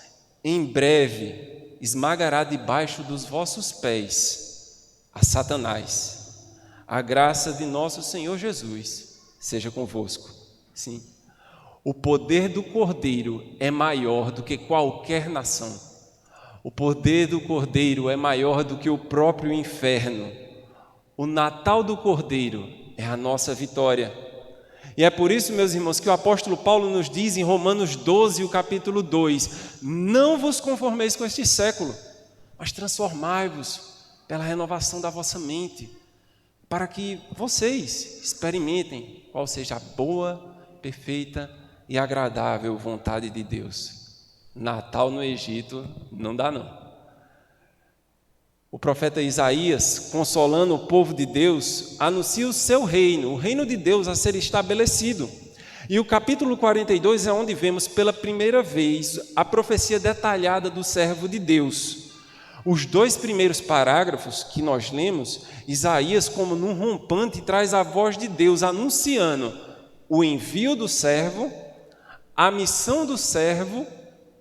em breve, esmagará debaixo dos vossos pés a Satanás. A graça de nosso Senhor Jesus seja convosco. Sim, o poder do Cordeiro é maior do que qualquer nação. O poder do Cordeiro é maior do que o próprio inferno. O Natal do Cordeiro é a nossa vitória. E é por isso, meus irmãos, que o apóstolo Paulo nos diz em Romanos 12, o capítulo 2, não vos conformeis com este século, mas transformai-vos pela renovação da vossa mente, para que vocês experimentem qual seja a boa, perfeita e agradável vontade de Deus. Natal no Egito não dá não. O profeta Isaías, consolando o povo de Deus, anuncia o seu reino, o reino de Deus a ser estabelecido. E o capítulo 42 é onde vemos pela primeira vez a profecia detalhada do servo de Deus, Os 2 primeiros parágrafos que nós lemos, Isaías, como num rompante, traz a voz de Deus anunciando o envio do servo, a missão do servo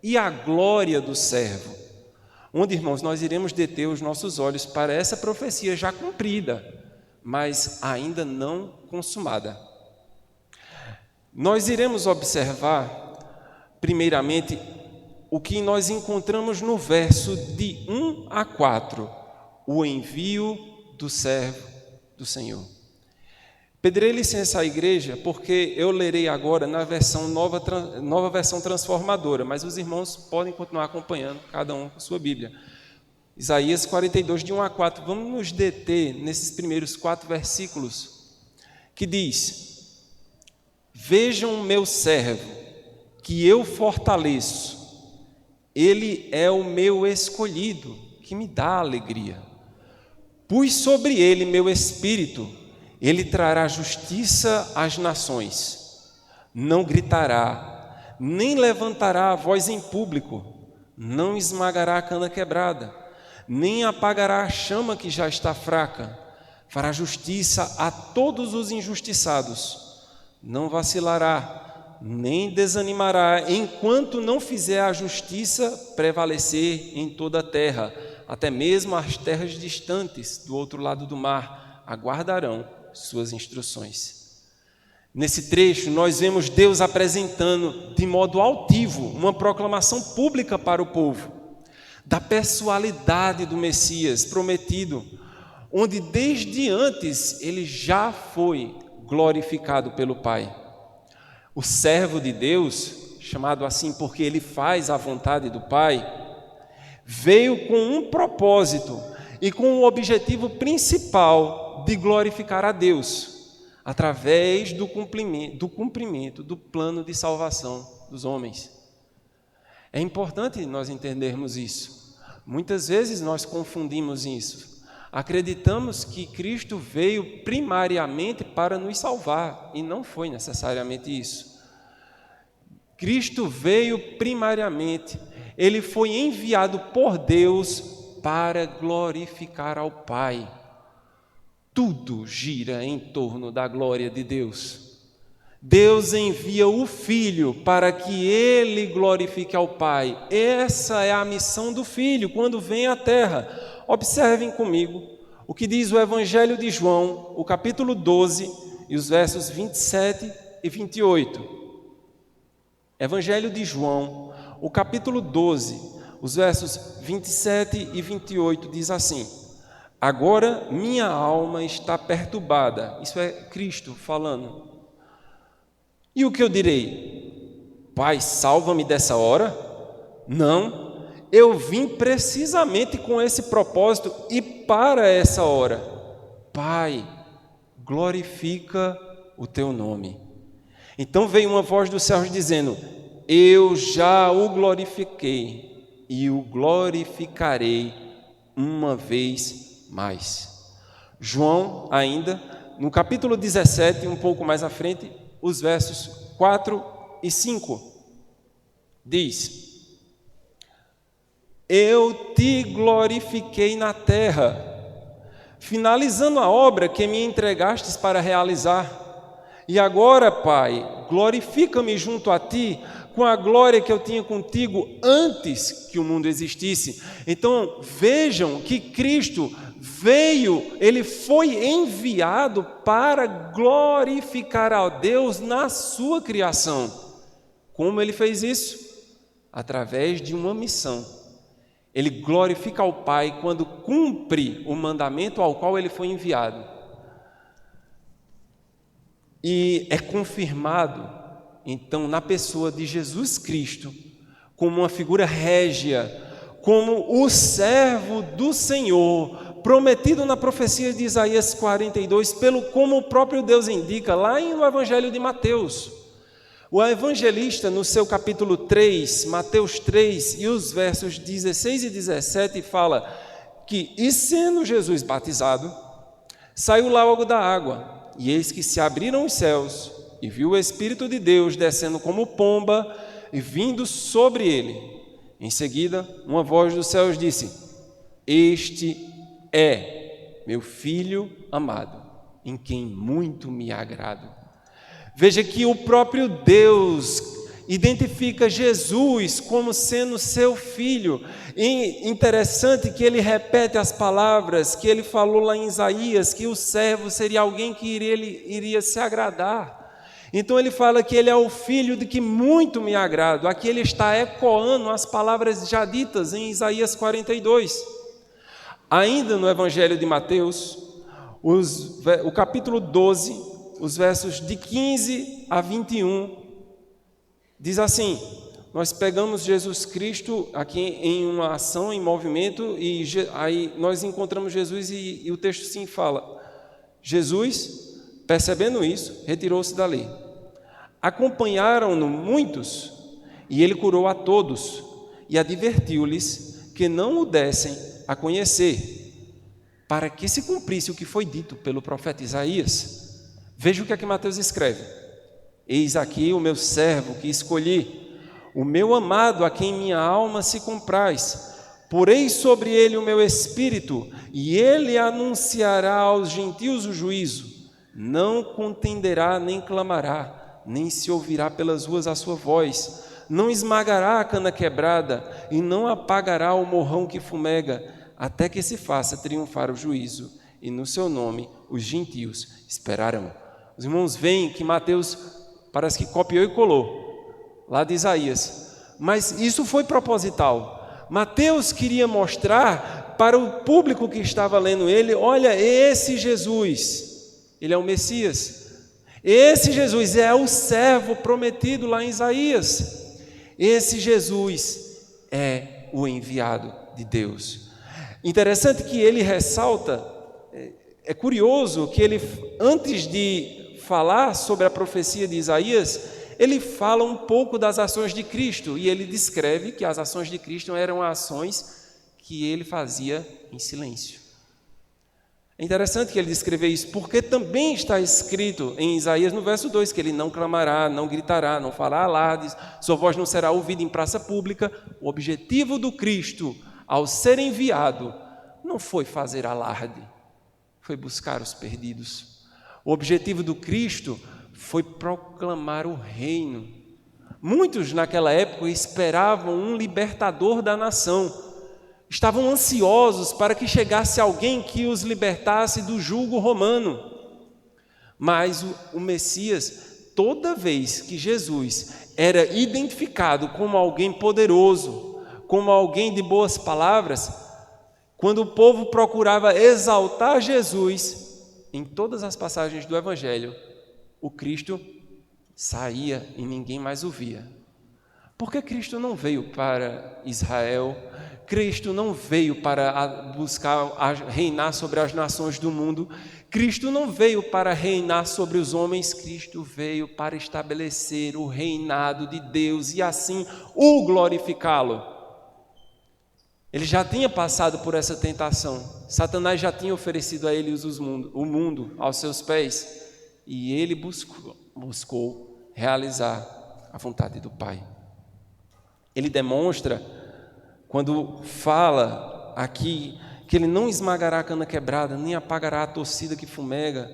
e a glória do servo. Onde, irmãos, nós iremos deter os nossos olhos para essa profecia já cumprida, mas ainda não consumada. Nós iremos observar, primeiramente, o que nós encontramos no verso de 1 a 4, o envio do servo do Senhor. Pedirei licença à igreja, porque eu lerei agora na versão nova versão transformadora, mas os irmãos podem continuar acompanhando, cada um com sua Bíblia. Isaías 42, de 1 a 4, vamos nos deter nesses primeiros 4 versículos, que diz: Vejam o meu servo, que eu fortaleço, ele é o meu escolhido, que me dá alegria. Pus sobre ele meu espírito, ele trará justiça às nações. Não gritará, nem levantará a voz em público, não esmagará a cana quebrada, nem apagará a chama que já está fraca. Fará justiça a todos os injustiçados. Não vacilará, nem desanimará, enquanto não fizer a justiça prevalecer em toda a terra. Até mesmo as terras distantes, do outro lado do mar, aguardarão suas instruções. Nesse trecho, nós vemos Deus apresentando de modo altivo uma proclamação pública para o povo da pessoalidade do Messias prometido, onde desde antes ele já foi glorificado pelo Pai. O servo de Deus, chamado assim porque ele faz a vontade do Pai, veio com um propósito e com o objetivo principal de glorificar a Deus, através do cumprimento do plano de salvação dos homens. É importante nós entendermos isso. Muitas vezes nós confundimos isso. Acreditamos que Cristo veio primariamente para nos salvar, e não foi necessariamente isso. Cristo veio primariamente, ele foi enviado por Deus para glorificar ao Pai. Tudo gira em torno da glória de Deus. Deus envia o Filho para que ele glorifique ao Pai. Essa é a missão do Filho quando vem à terra. Observem comigo o que diz o Evangelho de João, o capítulo 12, e os versos 27 e 28. Evangelho de João, o capítulo 12, os versos 27 e 28, diz assim: Agora minha alma está perturbada. Isso é Cristo falando. E o que eu direi? Pai, salva-me dessa hora? Não, eu vim precisamente com esse propósito e para essa hora. Pai, glorifica o teu nome. Então veio uma voz dos céus dizendo: Eu já o glorifiquei e o glorificarei uma vez mais. João, ainda, no capítulo 17, um pouco mais à frente, os versos 4 e 5, diz: Eu te glorifiquei na terra, finalizando a obra que me entregastes para realizar. E agora, Pai, glorifica-me junto a ti com a glória que eu tinha contigo antes que o mundo existisse. Então, vejam que Cristo veio, ele foi enviado para glorificar a Deus na sua criação. Como ele fez isso? Através de uma missão. Ele glorifica ao Pai quando cumpre o mandamento ao qual ele foi enviado. E é confirmado, então, na pessoa de Jesus Cristo, como uma figura régia, como o servo do Senhor, prometido na profecia de Isaías 42, como o próprio Deus indica lá no Evangelho de Mateus. O evangelista, no seu capítulo 3, Mateus 3, e os versos 16 e 17, fala que, e sendo Jesus batizado, saiu logo da água, e eis que se abriram os céus, e viu o Espírito de Deus descendo como pomba e vindo sobre ele. Em seguida, uma voz dos céus disse: Este é meu filho amado, em quem muito me agrado. Veja que o próprio Deus identifica Jesus como sendo seu filho. E interessante que ele repete as palavras que ele falou lá em Isaías, que o servo seria alguém que iria se agradar. Então ele fala que ele é o filho de que muito me agrado. Aqui ele está ecoando as palavras já ditas em Isaías 42. Ainda no Evangelho de Mateus, o capítulo 12, os versos de 15 a 21, diz assim: nós pegamos Jesus Cristo aqui em uma ação, em movimento, e aí nós encontramos Jesus e o texto sim fala: Jesus, percebendo isso, retirou-se dali. Acompanharam-no muitos, e ele curou a todos, e advertiu-lhes que não o dessem a conhecer, para que se cumprisse o que foi dito pelo profeta Isaías. Veja o que é que Mateus escreve: eis aqui o meu servo que escolhi, o meu amado a quem minha alma se compraz. Porei sobre ele o meu espírito, e ele anunciará aos gentios o juízo. Não contenderá nem clamará, nem se ouvirá pelas ruas a sua voz. Não esmagará a cana quebrada, e não apagará o morrão que fumega, até que se faça triunfar o juízo, e no seu nome os gentios esperarão. Os irmãos veem que Mateus parece que copiou e colou lá de Isaías, mas isso foi proposital. Mateus queria mostrar para o público que estava lendo ele: olha, esse Jesus, ele é o Messias. Esse Jesus é o servo prometido lá em Isaías. Esse Jesus é o enviado de Deus. Interessante que ele ressalta, é curioso que ele, antes de falar sobre a profecia de Isaías, ele fala um pouco das ações de Cristo, e ele descreve que as ações de Cristo eram ações que ele fazia em silêncio. É interessante que ele descreva isso, porque também está escrito em Isaías, no verso 2, que ele não clamará, não gritará, não fará alardes, sua voz não será ouvida em praça pública. O objetivo do Cristo, ao ser enviado, não foi fazer alarde, foi buscar os perdidos. O objetivo do Cristo foi proclamar o reino. Muitos naquela época esperavam um libertador da nação. Estavam ansiosos para que chegasse alguém que os libertasse do jugo romano. Mas o Messias, toda vez que Jesus era identificado como alguém poderoso, como alguém de boas palavras, quando o povo procurava exaltar Jesus, em todas as passagens do Evangelho, o Cristo saía e ninguém mais o via. Porque Cristo não veio para Israel, Cristo não veio para buscar reinar sobre as nações do mundo, Cristo não veio para reinar sobre os homens, Cristo veio para estabelecer o reinado de Deus e assim o glorificá-lo. Ele já tinha passado por essa tentação, Satanás já tinha oferecido a ele o mundo aos seus pés, e ele buscou realizar a vontade do Pai. Ele demonstra, quando fala aqui, que ele não esmagará a cana quebrada, nem apagará a torcida que fumega.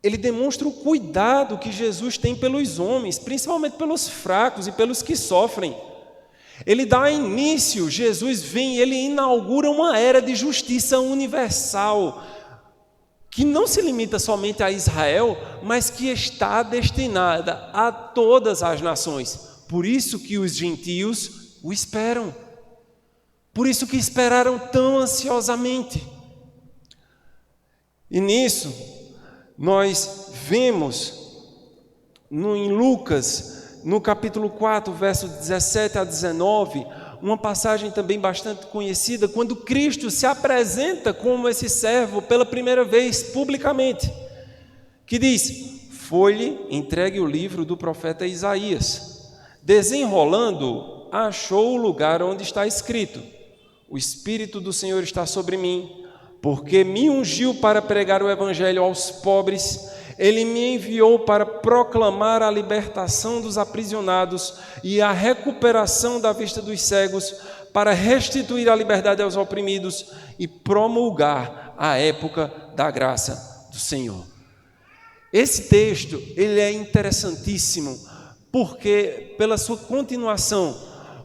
Ele demonstra o cuidado que Jesus tem pelos homens, principalmente pelos fracos e pelos que sofrem. Ele dá início, Jesus vem, ele inaugura uma era de justiça universal, que não se limita somente a Israel, mas que está destinada a todas as nações. Por isso que os gentios o esperam. Por isso que esperaram tão ansiosamente. E nisso, nós vemos em Lucas, no capítulo 4, verso 17 a 19, uma passagem também bastante conhecida, quando Cristo se apresenta como esse servo pela primeira vez publicamente, que diz: foi-lhe entregue o livro do profeta Isaías. Desenrolando, achou o lugar onde está escrito: o Espírito do Senhor está sobre mim, porque me ungiu para pregar o evangelho aos pobres. Ele me enviou para proclamar a libertação dos aprisionados e a recuperação da vista dos cegos, para restituir a liberdade aos oprimidos e promulgar a época da graça do Senhor. Esse texto, ele é interessantíssimo, porque pela sua continuação,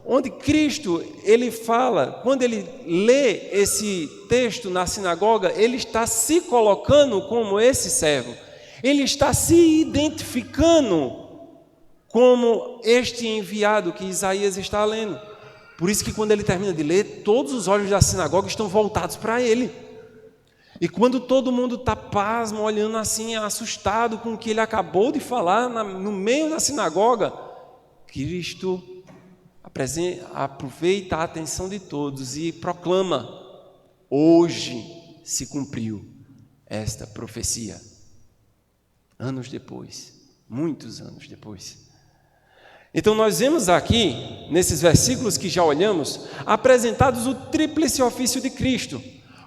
onde Cristo, ele fala, quando ele lê esse texto na sinagoga, ele está se colocando como esse servo, ele está se identificando como este enviado que Isaías está lendo. Por isso que quando ele termina de ler, todos os olhos da sinagoga estão voltados para ele. E quando todo mundo está pasmo, olhando assim, assustado com o que ele acabou de falar no meio da sinagoga, Cristo aproveita a atenção de todos e proclama: hoje se cumpriu esta profecia. Anos depois, muitos anos depois. Então nós vemos aqui, nesses versículos que já olhamos, apresentados o tríplice ofício de Cristo,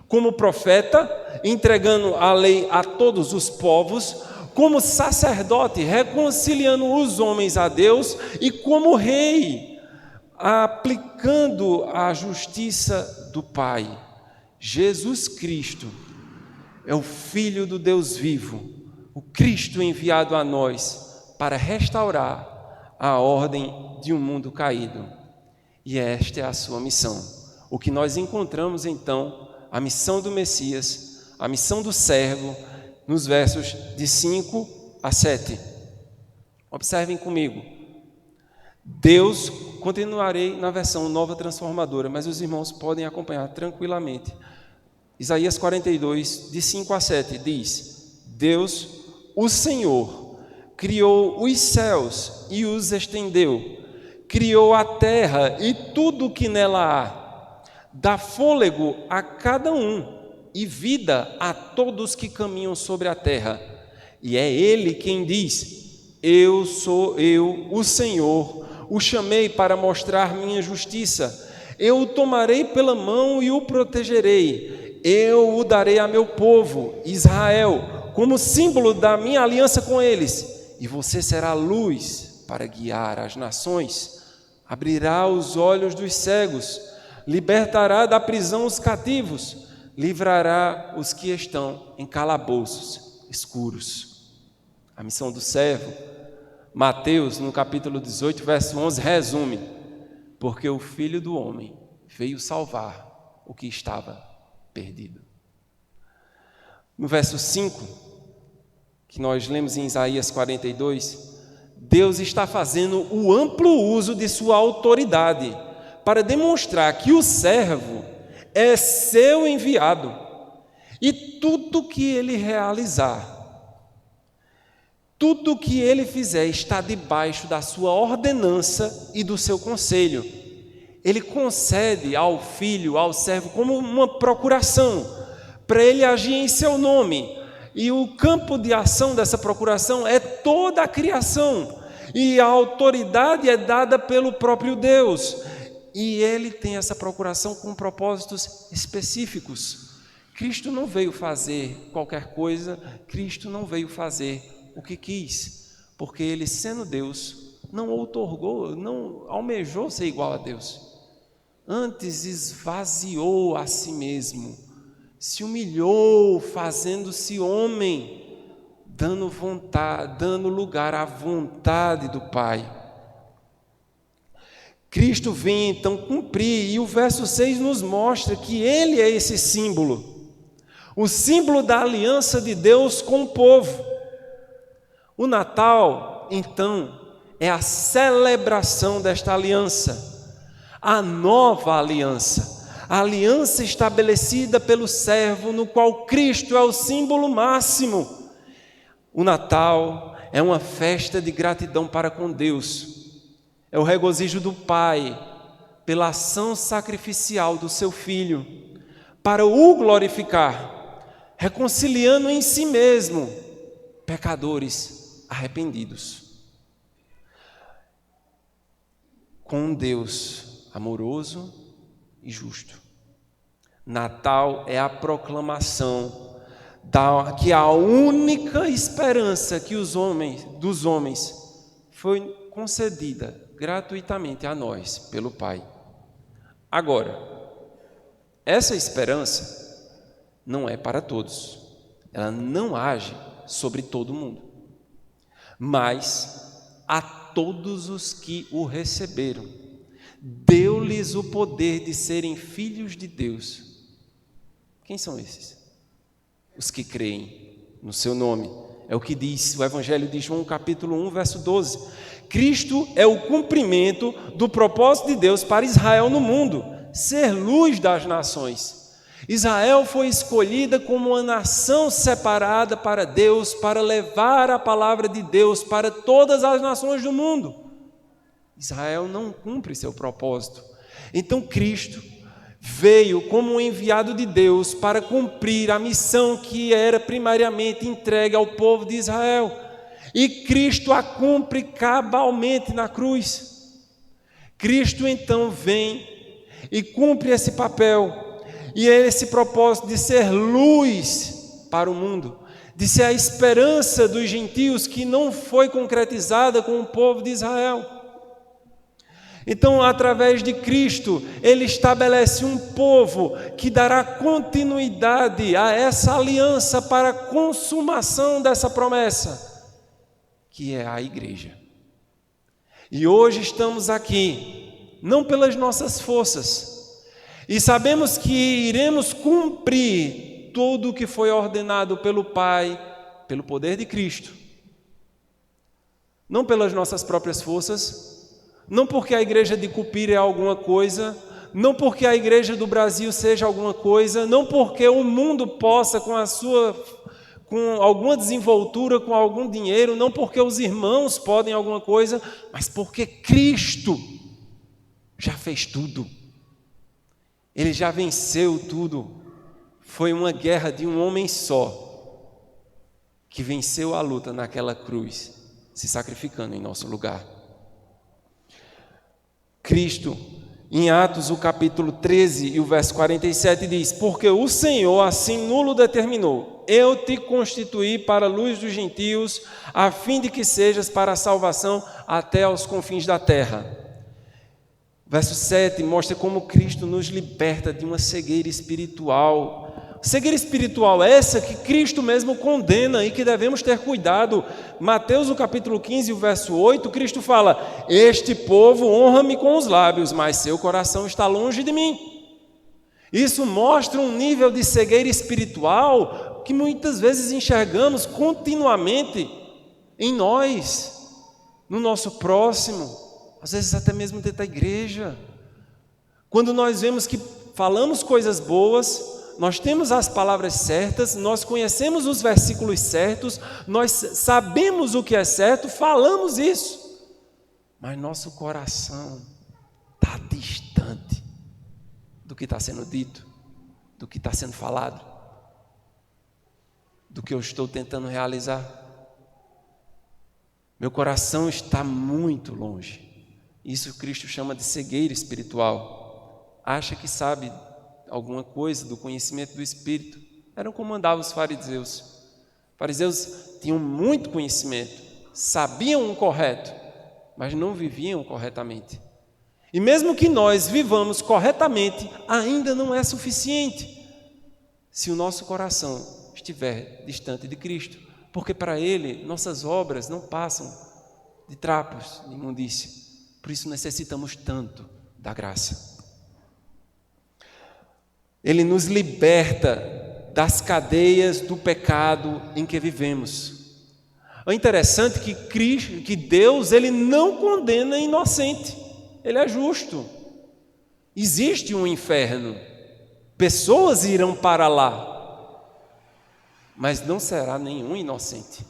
como profeta, entregando a lei a todos os povos, como sacerdote, reconciliando os homens a Deus, e como rei, aplicando a justiça do Pai. Jesus Cristo é o Filho do Deus vivo, o Cristo enviado a nós para restaurar a ordem de um mundo caído. E esta é a sua missão. O que nós encontramos então, a missão do Messias, a missão do servo, nos versos de 5 a 7. Observem comigo. Deus, continuarei na versão nova transformadora, mas os irmãos podem acompanhar tranquilamente. Isaías 42, de 5 a 7, diz: Deus, o Senhor, criou os céus e os estendeu, criou a terra e tudo o que nela há, dá fôlego a cada um e vida a todos que caminham sobre a terra. E é Ele quem diz: eu sou eu, o Senhor, o chamei para mostrar minha justiça. Eu o tomarei pela mão e o protegerei. Eu o darei a meu povo, Israel, como símbolo da minha aliança com eles. E você será luz para guiar as nações. Abrirá os olhos dos cegos, libertará da prisão os cativos, livrará os que estão em calabouços escuros. A missão do servo, Mateus, no capítulo 18, verso 11, resume: porque o Filho do Homem veio salvar o que estava perdido. No verso 5, que nós lemos em Isaías 42, Deus está fazendo o amplo uso de sua autoridade para demonstrar que o servo é seu enviado e tudo que ele realizar, tudo que ele fizer está debaixo da sua ordenança e do seu conselho. Ele concede ao filho, ao servo, como uma procuração, para ele agir em seu nome. E o campo de ação dessa procuração é toda a criação. E a autoridade é dada pelo próprio Deus. E ele tem essa procuração com propósitos específicos. Cristo não veio fazer qualquer coisa, Cristo não veio fazer o que quis, porque ele, sendo Deus, não outorgou, não almejou ser igual a Deus. Antes esvaziou a si mesmo, se humilhou, fazendo-se homem, dando lugar à vontade do Pai. Cristo vem então cumprir, e o verso 6 nos mostra que ele é esse símbolo, o símbolo da aliança de Deus com o povo. O Natal, então, é a celebração desta aliança, a nova aliança, a aliança estabelecida pelo servo, no qual Cristo é o símbolo máximo. O Natal é uma festa de gratidão para com Deus, é o regozijo do Pai pela ação sacrificial do seu Filho, para o glorificar, reconciliando em si mesmo pecadores arrependidos com um Deus amoroso e justo. Natal é a proclamação que a única esperança que dos homens foi concedida gratuitamente a nós pelo Pai. Agora, essa esperança não é para todos. Ela não age sobre todo mundo. Mas a todos os que o receberam, deu-lhes o poder de serem filhos de Deus. Quem são esses? Os que creem no seu nome. É o que diz o Evangelho de João, capítulo 1, verso 12. Cristo é o cumprimento do propósito de Deus para Israel no mundo, ser luz das nações. Israel foi escolhida como uma nação separada para Deus, para levar a palavra de Deus para todas as nações do mundo. Israel não cumpre seu propósito. Então Cristo veio como um enviado de Deus para cumprir a missão que era primariamente entregue ao povo de Israel. E Cristo a cumpre cabalmente na cruz. Cristo então vem e cumpre esse papel. E é esse propósito de ser luz para o mundo, de ser a esperança dos gentios que não foi concretizada com o povo de Israel. Então, através de Cristo, Ele estabelece um povo que dará continuidade a essa aliança para a consumação dessa promessa, que é a igreja. E hoje estamos aqui, não pelas nossas forças, e sabemos que iremos cumprir tudo o que foi ordenado pelo Pai, pelo poder de Cristo. Não pelas nossas próprias forças, não porque a igreja de Cupira é alguma coisa, não porque a igreja do Brasil seja alguma coisa, não porque o mundo possa com alguma desenvoltura, com algum dinheiro, não porque os irmãos podem alguma coisa, mas porque Cristo já fez tudo. Ele já venceu tudo. Foi uma guerra de um homem só que venceu a luta naquela cruz, se sacrificando em nosso lugar. Cristo, em Atos, o capítulo 13 e o verso 47 diz: porque o Senhor assim nulo determinou, eu te constituí para a luz dos gentios, a fim de que sejas para a salvação até aos confins da terra. Verso 7 mostra como Cristo nos liberta de uma cegueira espiritual. Cegueira espiritual essa que Cristo mesmo condena e que devemos ter cuidado. Mateus, o capítulo 15, o verso 8, Cristo fala: este povo honra-me com os lábios, mas seu coração está longe de mim. Isso mostra um nível de cegueira espiritual que muitas vezes enxergamos continuamente em nós, no nosso próximo, às vezes até mesmo dentro da igreja. Quando nós vemos que falamos coisas boas, nós temos as palavras certas, nós conhecemos os versículos certos, nós sabemos o que é certo, falamos isso, mas nosso coração está distante do que está sendo dito, do que está sendo falado, do que eu estou tentando realizar. Meu coração está muito longe. Isso Cristo chama de cegueira espiritual. Acha que sabe alguma coisa do conhecimento do Espírito. Eram como andavam os fariseus. Os fariseus tinham muito conhecimento, sabiam o correto, mas não viviam corretamente. E mesmo que nós vivamos corretamente, ainda não é suficiente se o nosso coração estiver distante de Cristo, porque para Ele nossas obras não passam de trapos de imundícia. Por isso necessitamos tanto da graça. Ele nos liberta das cadeias do pecado em que vivemos. É interessante que Deus, Ele não condena inocente. Ele é justo. Existe um inferno. Pessoas irão para lá. Mas não será nenhum inocente.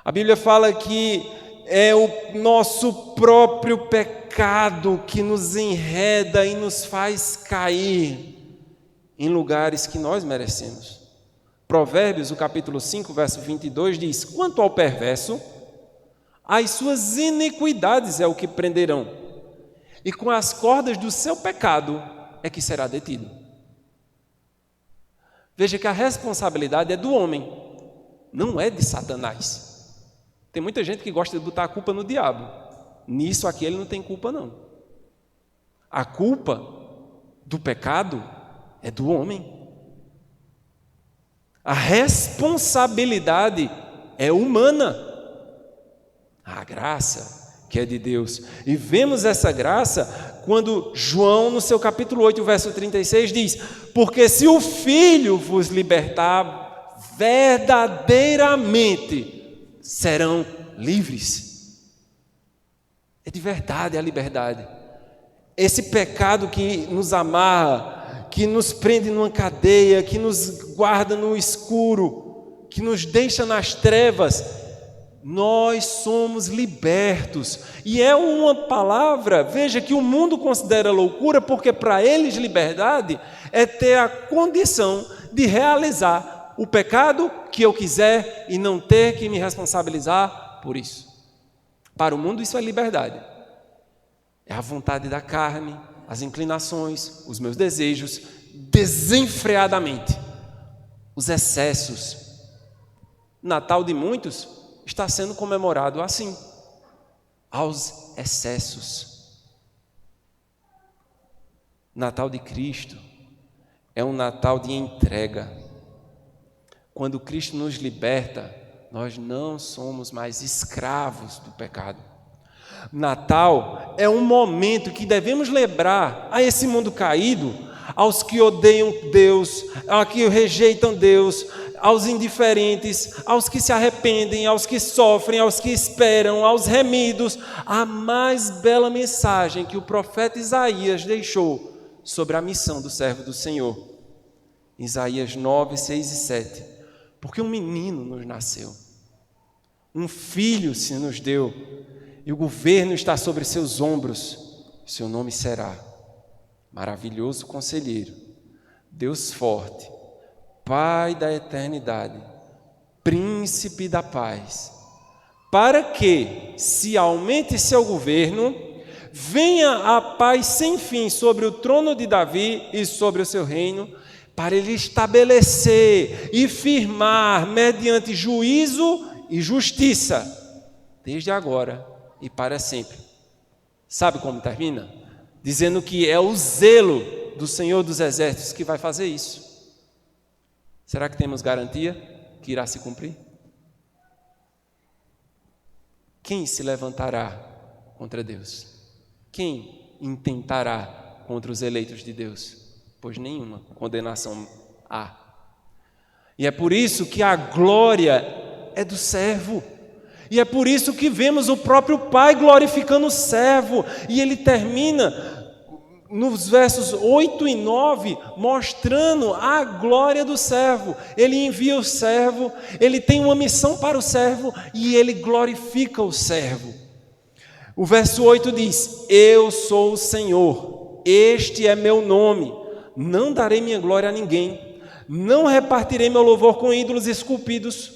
A Bíblia fala que é o nosso próprio pecado que nos enreda e nos faz cair em lugares que nós merecemos. Provérbios, o capítulo 5, verso 22 diz: quanto ao perverso, as suas iniquidades é o que prenderão, e com as cordas do seu pecado é que será detido. Veja que a responsabilidade é do homem, não é de Satanás. Tem muita gente que gosta de botar a culpa no diabo. Nisso aqui ele não tem culpa, não. A culpa do pecado é do homem. A responsabilidade é humana. A graça que é de Deus. E vemos essa graça quando João, no seu capítulo 8, verso 36, diz: porque se o Filho vos libertar, verdadeiramente serão livres. É de verdade a liberdade. Esse pecado que nos amarra, que nos prende numa cadeia, que nos guarda no escuro, que nos deixa nas trevas, nós somos libertos. E é uma palavra, veja, que o mundo considera loucura, porque para eles liberdade é ter a condição de realizar o pecado que eu quiser e não ter que me responsabilizar por isso. Para o mundo isso é liberdade. É a vontade da carne, as inclinações, os meus desejos, desenfreadamente. Os excessos. Natal de muitos está sendo comemorado assim, aos excessos. Natal de Cristo é um Natal de entrega. Quando Cristo nos liberta, nós não somos mais escravos do pecado. Natal é um momento que devemos lembrar a esse mundo caído, aos que odeiam Deus, aos que rejeitam Deus, aos indiferentes, aos que se arrependem, aos que sofrem, aos que esperam, aos remidos, a mais bela mensagem que o profeta Isaías deixou sobre a missão do servo do Senhor. Isaías 9, 6 e 7. Porque um menino nos nasceu, um filho se nos deu, e o governo está sobre seus ombros. Seu nome será Maravilhoso Conselheiro, Deus Forte, Pai da Eternidade, Príncipe da Paz, para que se aumente seu governo, venha a paz sem fim sobre o trono de Davi e sobre o seu reino, para ele estabelecer e firmar mediante juízo e justiça, desde agora e para sempre. Sabe como termina? Dizendo que é o zelo do Senhor dos Exércitos que vai fazer isso. Será que temos garantia que irá se cumprir? Quem se levantará contra Deus? Quem intentará contra os eleitos de Deus? Pois nenhuma condenação há. E é por isso que a glória é do servo. E é por isso que vemos o próprio Pai glorificando o servo. E ele termina nos versos 8 e 9, mostrando a glória do servo. Ele envia o servo, ele tem uma missão para o servo e ele glorifica o servo. O verso 8 diz: eu sou o Senhor, este é meu nome, não darei minha glória a ninguém, não repartirei meu louvor com ídolos esculpidos.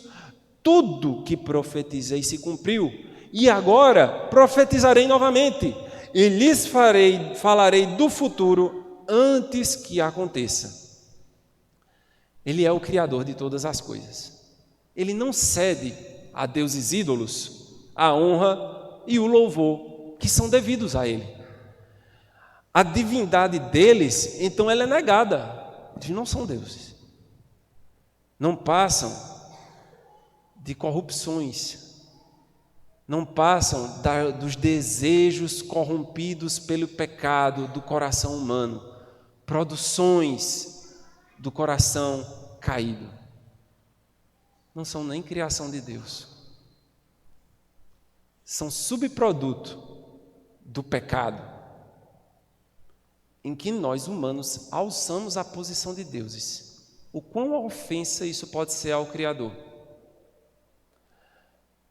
Tudo que profetizei se cumpriu, e agora profetizarei novamente, e lhes falarei do futuro antes que aconteça. Ele é o Criador de todas as coisas. Ele não cede a deuses ídolos a honra e o louvor que são devidos a Ele. A divindade deles, então, ela é negada. Eles não são deuses. Não passam de corrupções, não passam dos desejos corrompidos pelo pecado do coração humano, produções do coração caído. Não são nem criação de Deus, são subproduto do pecado, em que nós humanos alçamos a posição de deuses. O quão ofensa isso pode ser ao Criador.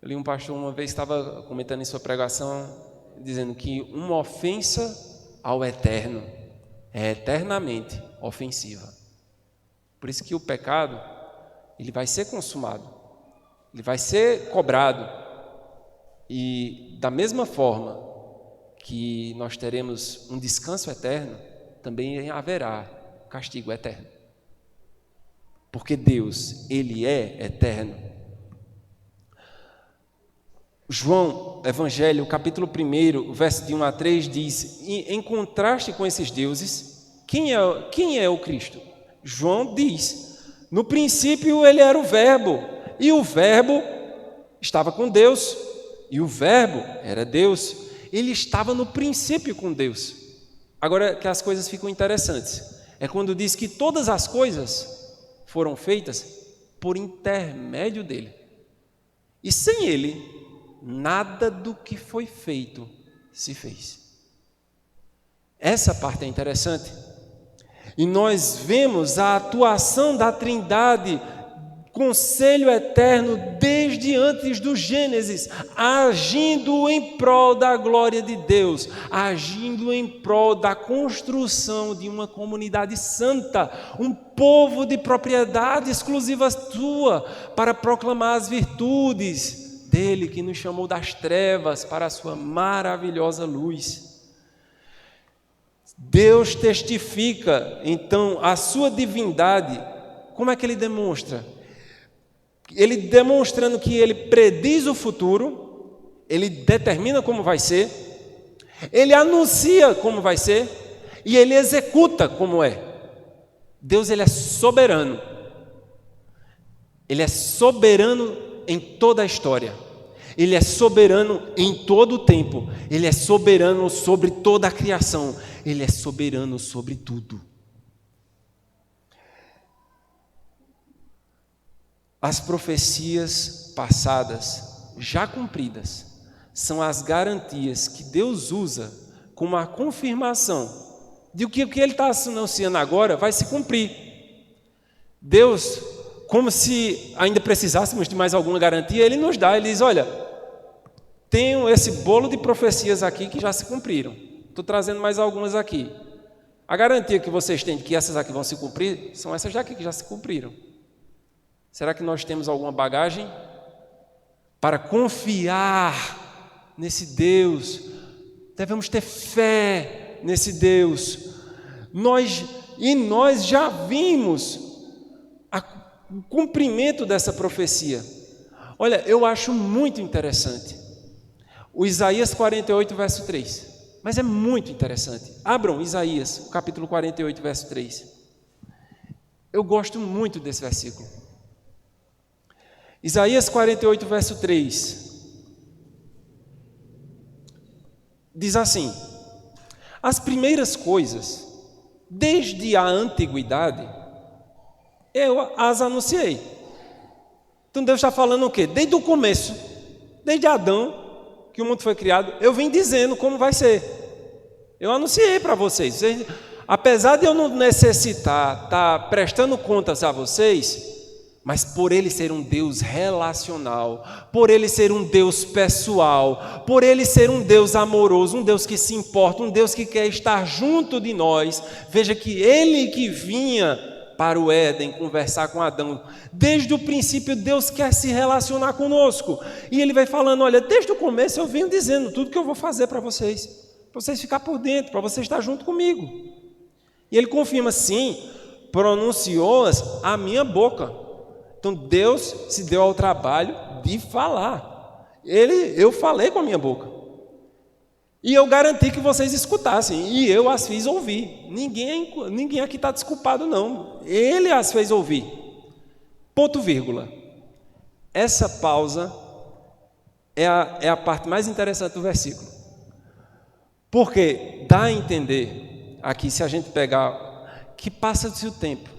Eu li um pastor uma vez, estava comentando em sua pregação, dizendo que uma ofensa ao eterno é eternamente ofensiva. Por isso que o pecado, ele vai ser consumado, ele vai ser cobrado. E da mesma forma que nós teremos um descanso eterno, também haverá castigo eterno. Porque Deus, Ele é eterno. João Evangelho, capítulo 1, verso de 1 a 3, diz: em contraste com esses deuses, quem é o Cristo? João diz: no princípio ele era o Verbo, e o Verbo estava com Deus, e o Verbo era Deus. Ele estava no princípio com Deus. Agora que as coisas ficam interessantes, é quando diz que todas as coisas foram feitas por intermédio dele. E sem ele, nada do que foi feito se fez. Essa parte é interessante. E nós vemos a atuação da Trindade, conselho eterno, desde antes do Gênesis, agindo em prol da glória de Deus, agindo em prol da construção de uma comunidade santa, um povo de propriedade exclusiva sua, para proclamar as virtudes dele que nos chamou das trevas para a sua maravilhosa luz. Deus testifica, então, a sua divindade. Como é que ele demonstra? Ele demonstrando que ele prediz o futuro, ele determina como vai ser, ele anuncia como vai ser e ele executa como é. Deus, ele é soberano. Ele é soberano em toda a história. Ele é soberano em todo o tempo. Ele é soberano sobre toda a criação. Ele é soberano sobre tudo. As profecias passadas, já cumpridas, são as garantias que Deus usa como a confirmação de que o que Ele está anunciando agora vai se cumprir. Deus, como se ainda precisássemos de mais alguma garantia, Ele nos dá, Ele diz: olha, tenho esse bolo de profecias aqui que já se cumpriram, estou trazendo mais algumas aqui. A garantia que vocês têm de que essas aqui vão se cumprir, são essas daqui que já se cumpriram. Será que nós temos alguma bagagem para confiar nesse Deus? Devemos ter fé nesse Deus. Nós já vimos o cumprimento dessa profecia. Olha, eu acho muito interessante o Isaías 48, verso 3. Mas é muito interessante. Abram Isaías, capítulo 48, verso 3. Eu gosto muito desse versículo. Isaías 48, verso 3, diz assim: as primeiras coisas, desde a antiguidade, eu as anunciei. Então Deus está falando o quê? Desde o começo, desde Adão, que o mundo foi criado, eu vim dizendo como vai ser. Eu anunciei para vocês. Apesar de eu não necessitar estar prestando contas a vocês, mas por Ele ser um Deus relacional, por Ele ser um Deus pessoal, por Ele ser um Deus amoroso, um Deus que se importa, um Deus que quer estar junto de nós. Veja que Ele que vinha para o Éden conversar com Adão, desde o princípio Deus quer se relacionar conosco, e Ele vai falando: olha, desde o começo eu venho dizendo tudo que eu vou fazer para vocês ficar por dentro, para vocês estar junto comigo. E Ele confirma: sim, pronunciou-as a minha boca. Então Deus se deu ao trabalho de falar. Eu falei com a minha boca. E eu garanti que vocês escutassem. E eu as fiz ouvir. Ninguém aqui está desculpado, não. Ele as fez ouvir. Ponto, vírgula. Essa pausa é a parte mais interessante do versículo. Porque dá a entender, aqui se a gente pegar, que passa-se o tempo.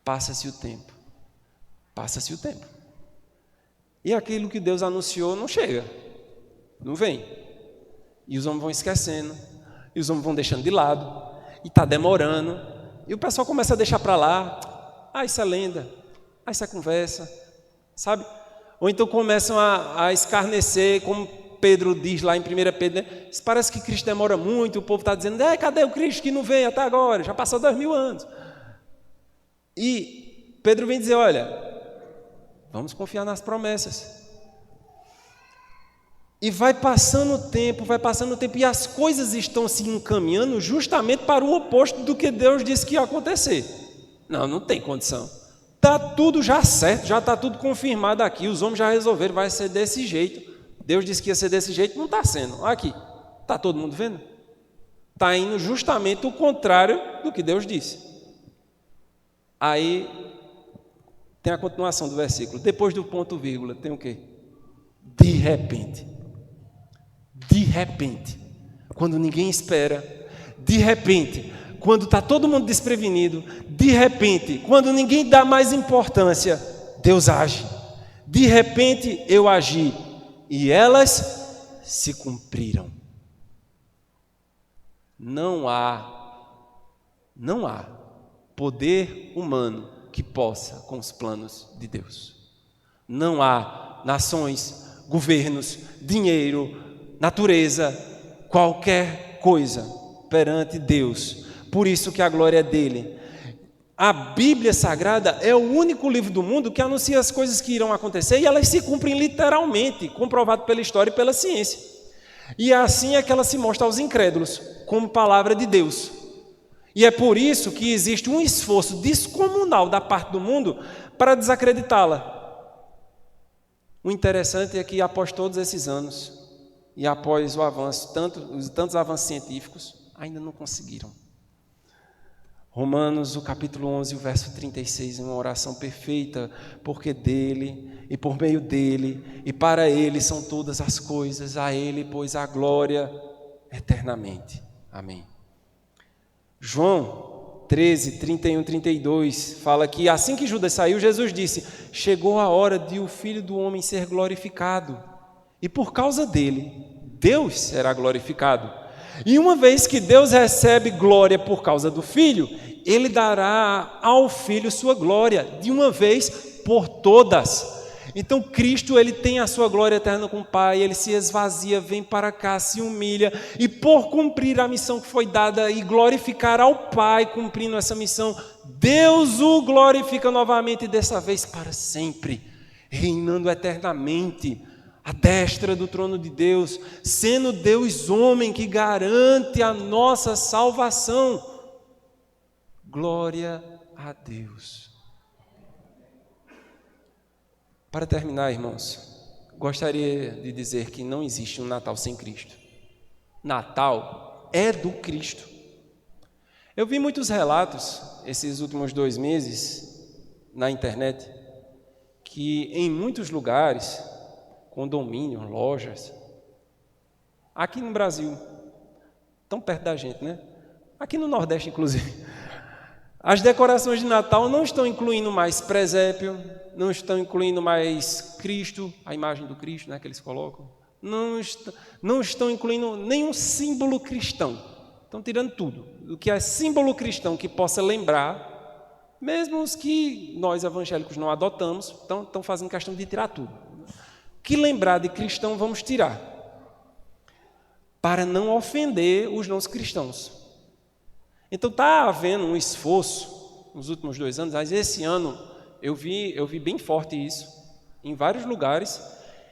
Passa-se o tempo. Passa-se o tempo. E aquilo que Deus anunciou não chega, não vem. E os homens vão esquecendo, e os homens vão deixando de lado, e está demorando, e o pessoal começa a deixar para lá. Isso é lenda, isso é conversa, sabe? Ou então começam a escarnecer, como Pedro diz lá em 1 Pedro, né? Parece que Cristo demora muito, o povo está dizendo: cadê o Cristo que não veio até agora? Já passou 2000 anos. E Pedro vem dizer: olha, vamos confiar nas promessas. E vai passando o tempo, e as coisas estão se encaminhando justamente para o oposto do que Deus disse que ia acontecer. Não tem condição. Está tudo já certo, já está tudo confirmado aqui, os homens já resolveram, vai ser desse jeito. Deus disse que ia ser desse jeito, não está sendo. Olha aqui, está todo mundo vendo? Está indo justamente o contrário do que Deus disse. Aí tem a continuação do versículo. Depois do ponto vírgula, tem o quê? De repente. De repente. Quando ninguém espera. De repente. Quando está todo mundo desprevenido. De repente. Quando ninguém dá mais importância. Deus age. De repente eu agi. E elas se cumpriram. Não há poder humano que possa com os planos de Deus. Não há nações, governos, dinheiro, natureza, qualquer coisa perante Deus. Por isso que a glória é dele. A Bíblia Sagrada é o único livro do mundo que anuncia as coisas que irão acontecer e elas se cumprem literalmente, comprovado pela história e pela ciência. E assim é que ela se mostra aos incrédulos, como palavra de Deus. E é por isso que existe um esforço descomunal da parte do mundo para desacreditá-la. O interessante é que após todos esses anos, e após o avanço, tantos avanços científicos, ainda não conseguiram. Romanos, o capítulo 11, o verso 36, é uma oração perfeita, porque dele, e por meio dele, e para ele são todas as coisas, a ele, pois, a glória eternamente. Amém. João 13, 31, 32, fala que assim que Judas saiu, Jesus disse, chegou a hora de o Filho do Homem ser glorificado, e por causa dele, Deus será glorificado. E uma vez que Deus recebe glória por causa do Filho, Ele dará ao Filho sua glória, de uma vez por todas. Então Cristo, Ele tem a sua glória eterna com o Pai, Ele se esvazia, vem para cá, se humilha, e por cumprir a missão que foi dada e glorificar ao Pai, cumprindo essa missão, Deus o glorifica novamente, dessa vez para sempre, reinando eternamente, à destra do trono de Deus, sendo Deus homem que garante a nossa salvação. Glória a Deus. Para terminar, irmãos, gostaria de dizer que não existe um Natal sem Cristo. Natal é do Cristo. Eu vi muitos relatos, esses últimos 2 meses, na internet, que em muitos lugares, condomínios, lojas, aqui no Brasil, tão perto da gente, né? Aqui no Nordeste, inclusive, as decorações de Natal não estão incluindo mais presépio, não estão incluindo mais Cristo, a imagem do Cristo, né, que eles colocam, não estão incluindo nenhum símbolo cristão, estão tirando tudo, o que é símbolo cristão que possa lembrar, mesmo os que nós evangélicos não adotamos, estão fazendo questão de tirar tudo. Que lembrar de cristão vamos tirar, para não ofender os não cristãos. Então está havendo um esforço nos últimos 2 anos, mas esse ano eu vi bem forte isso, em vários lugares,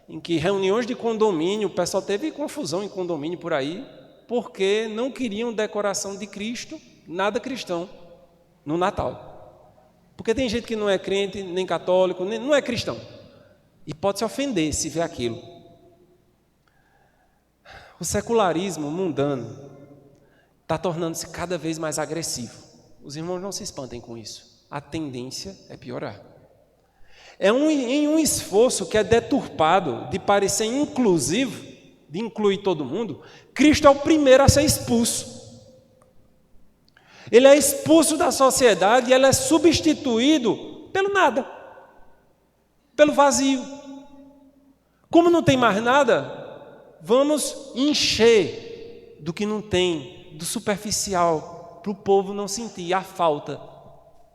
em que reuniões de condomínio, o pessoal teve confusão em condomínio por aí, porque não queriam decoração de Cristo, nada cristão, no Natal. Porque tem gente que não é crente, nem católico, não é cristão. E pode se ofender se ver aquilo. O secularismo mundano está tornando-se cada vez mais agressivo. Os irmãos não se espantem com isso. A tendência é piorar. Em um esforço que é deturpado de parecer inclusivo, de incluir todo mundo, Cristo é o primeiro a ser expulso. Ele é expulso da sociedade e ele é substituído pelo nada. Pelo vazio. Como não tem mais nada, vamos encher do que não tem, do superficial, para o povo não sentir a falta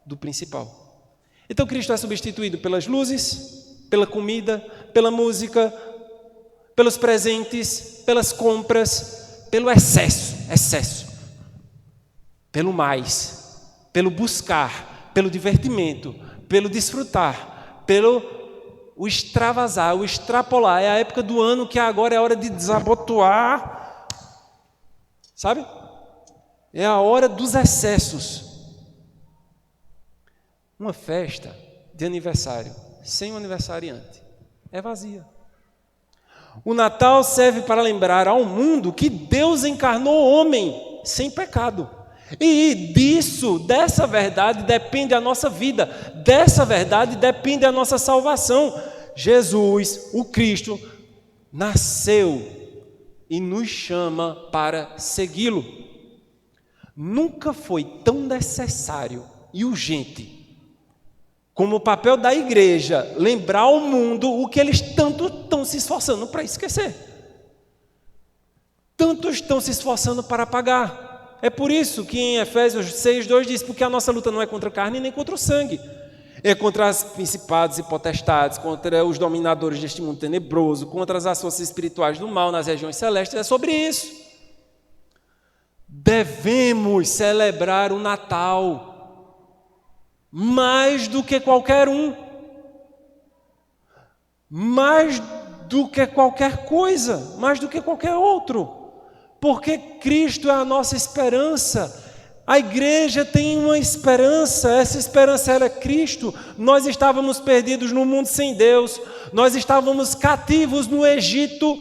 do principal. Então Cristo é substituído pelas luzes, pela comida, pela música, pelos presentes, pelas compras, pelo excesso, pelo mais, pelo buscar, pelo divertimento, pelo desfrutar, pelo o extravasar, o extrapolar. É a época do ano que agora é a hora de desabotoar, sabe? É a hora dos excessos. Uma festa de aniversário sem um aniversariante é vazia. O Natal serve para lembrar ao mundo que Deus encarnou homem sem pecado. E dessa verdade depende a nossa vida, dessa verdade depende a nossa salvação. Jesus, o Cristo, nasceu e nos chama para segui-lo. Nunca foi tão necessário e urgente como o papel da igreja lembrar ao mundo o que eles tanto estão se esforçando para esquecer. Tantos estão se esforçando para apagar. É por isso que em Efésios 6:2 diz, porque a nossa luta não é contra a carne nem contra o sangue, é contra as principados e potestades, contra os dominadores deste mundo tenebroso, contra as forças espirituais do mal nas regiões celestes. É sobre isso. Devemos celebrar o Natal mais do que qualquer um, mais do que qualquer coisa, mais do que qualquer outro. Porque Cristo é a nossa esperança. A igreja tem uma esperança, essa esperança era Cristo. Nós estávamos perdidos no mundo sem Deus, nós estávamos cativos no Egito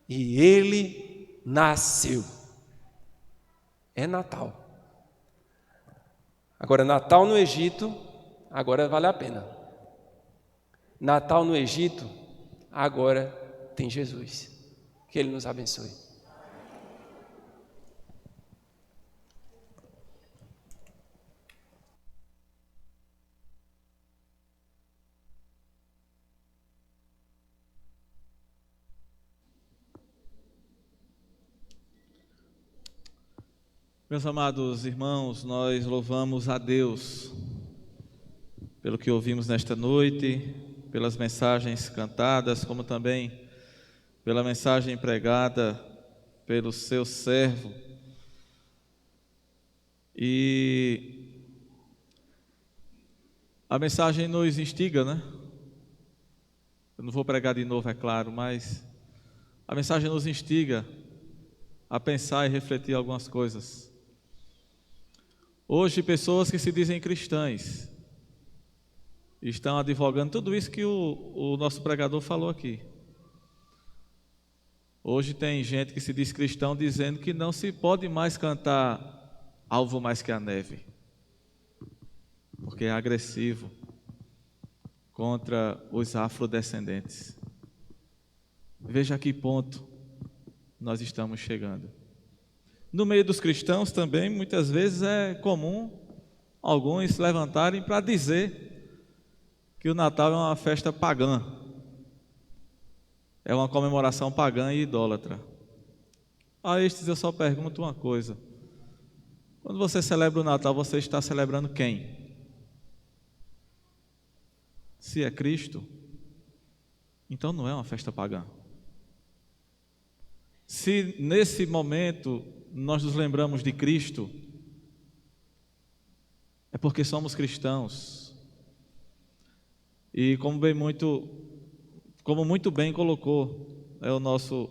e Ele nasceu. É Natal. Agora, Natal no Egito, agora vale a pena. Natal no Egito, agora tem Jesus. Que Ele nos abençoe. Meus amados irmãos, nós louvamos a Deus pelo que ouvimos nesta noite, pelas mensagens cantadas, como também pela mensagem pregada pelo seu servo. E a mensagem nos instiga, né? Eu não vou pregar de novo, é claro, mas a mensagem nos instiga a pensar e refletir algumas coisas. Hoje, pessoas que se dizem cristãs estão advogando tudo isso que o nosso pregador falou aqui. Hoje tem gente que se diz cristão dizendo que não se pode mais cantar Alvo Mais Que a Neve, porque é agressivo contra os afrodescendentes. Veja a que ponto nós estamos chegando. No meio dos cristãos também, muitas vezes é comum alguns se levantarem para dizer que o Natal é uma festa pagã, é uma comemoração pagã e idólatra. A estes eu só pergunto uma coisa: quando você celebra o Natal, você está celebrando quem? Se é Cristo, então não é uma festa pagã. Se nesse momento nós nos lembramos de Cristo, é porque somos cristãos. E como muito bem colocou o nosso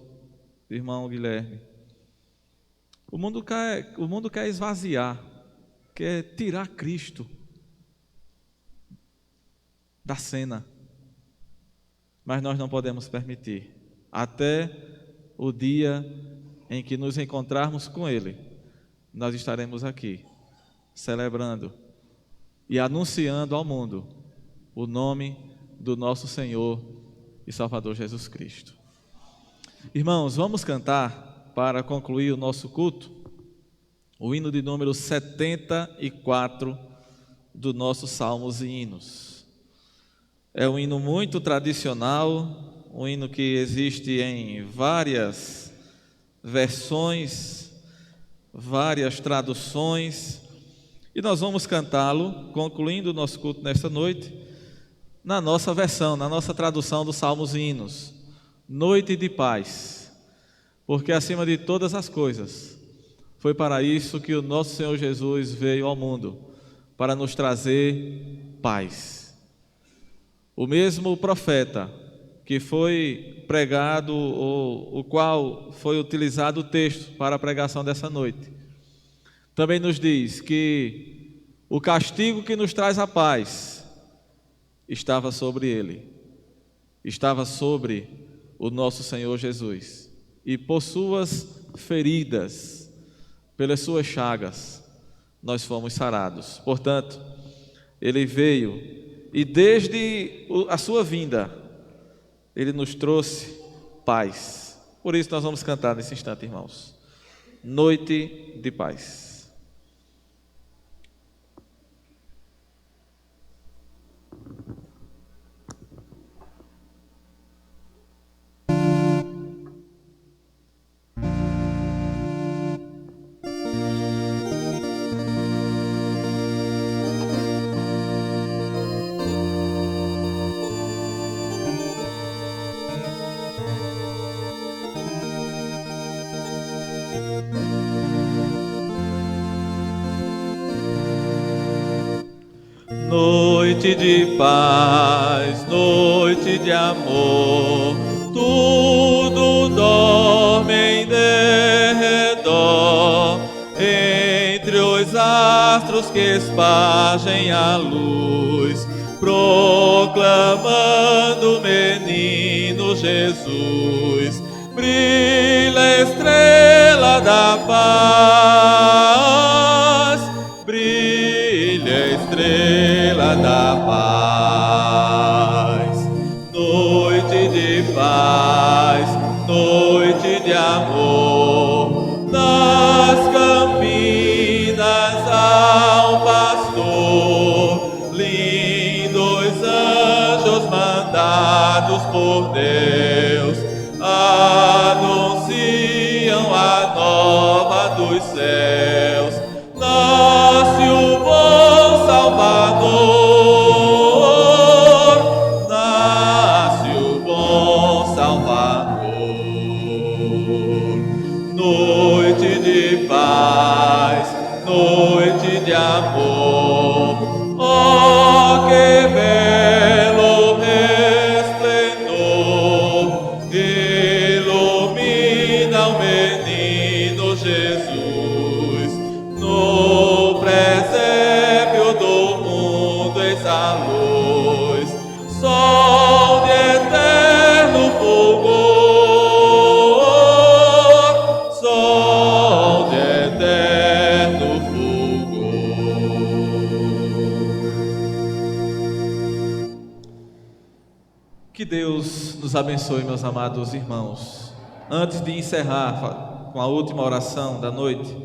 irmão Guilherme, o mundo quer esvaziar, quer tirar Cristo da cena, mas nós não podemos permitir. Até o dia em que nos encontrarmos com Ele, nós estaremos aqui, celebrando e anunciando ao mundo o nome do nosso Senhor e Salvador Jesus Cristo. Irmãos, vamos cantar, para concluir o nosso culto, o hino de número 74 do nosso Salmos e Hinos. É um hino muito tradicional, um hino que existe em várias versões, várias traduções, e nós vamos cantá-lo, concluindo o nosso culto nesta noite, na nossa versão, na nossa tradução dos Salmos e Hinos, Noite de Paz, porque acima de todas as coisas, foi para isso que o nosso Senhor Jesus veio ao mundo, para nos trazer paz. O mesmo profeta que foi pregado, o qual foi utilizado o texto para a pregação dessa noite, também nos diz que o castigo que nos traz a paz estava sobre ele, estava sobre o nosso Senhor Jesus. E por suas feridas, pelas suas chagas, nós fomos sarados. Portanto, ele veio e desde a sua vinda, ele nos trouxe paz. Por isso nós vamos cantar nesse instante, irmãos. Noite de paz. Noite de paz, noite de amor, tudo dorme em derredor, entre os astros que espargem a luz, proclamando o menino Jesus, brilha a estrela da paz, brilha a estrela da paz. Noite de paz, noite de amor, nas campinas ao pastor, lindos anjos mandados por Deus, anunciam a nova dos céus. Nasce o bom Salvador, nasce o bom Salvador. Noite de paz, noite de amor, oh que belo resplendor, ilumina o menino Jesus, no presépio do mundo eis a luz, sol de eterno fulgor, sol de eterno fulgor. Que Deus nos abençoe, meus amados irmãos. Antes de encerrar com a última oração da noite,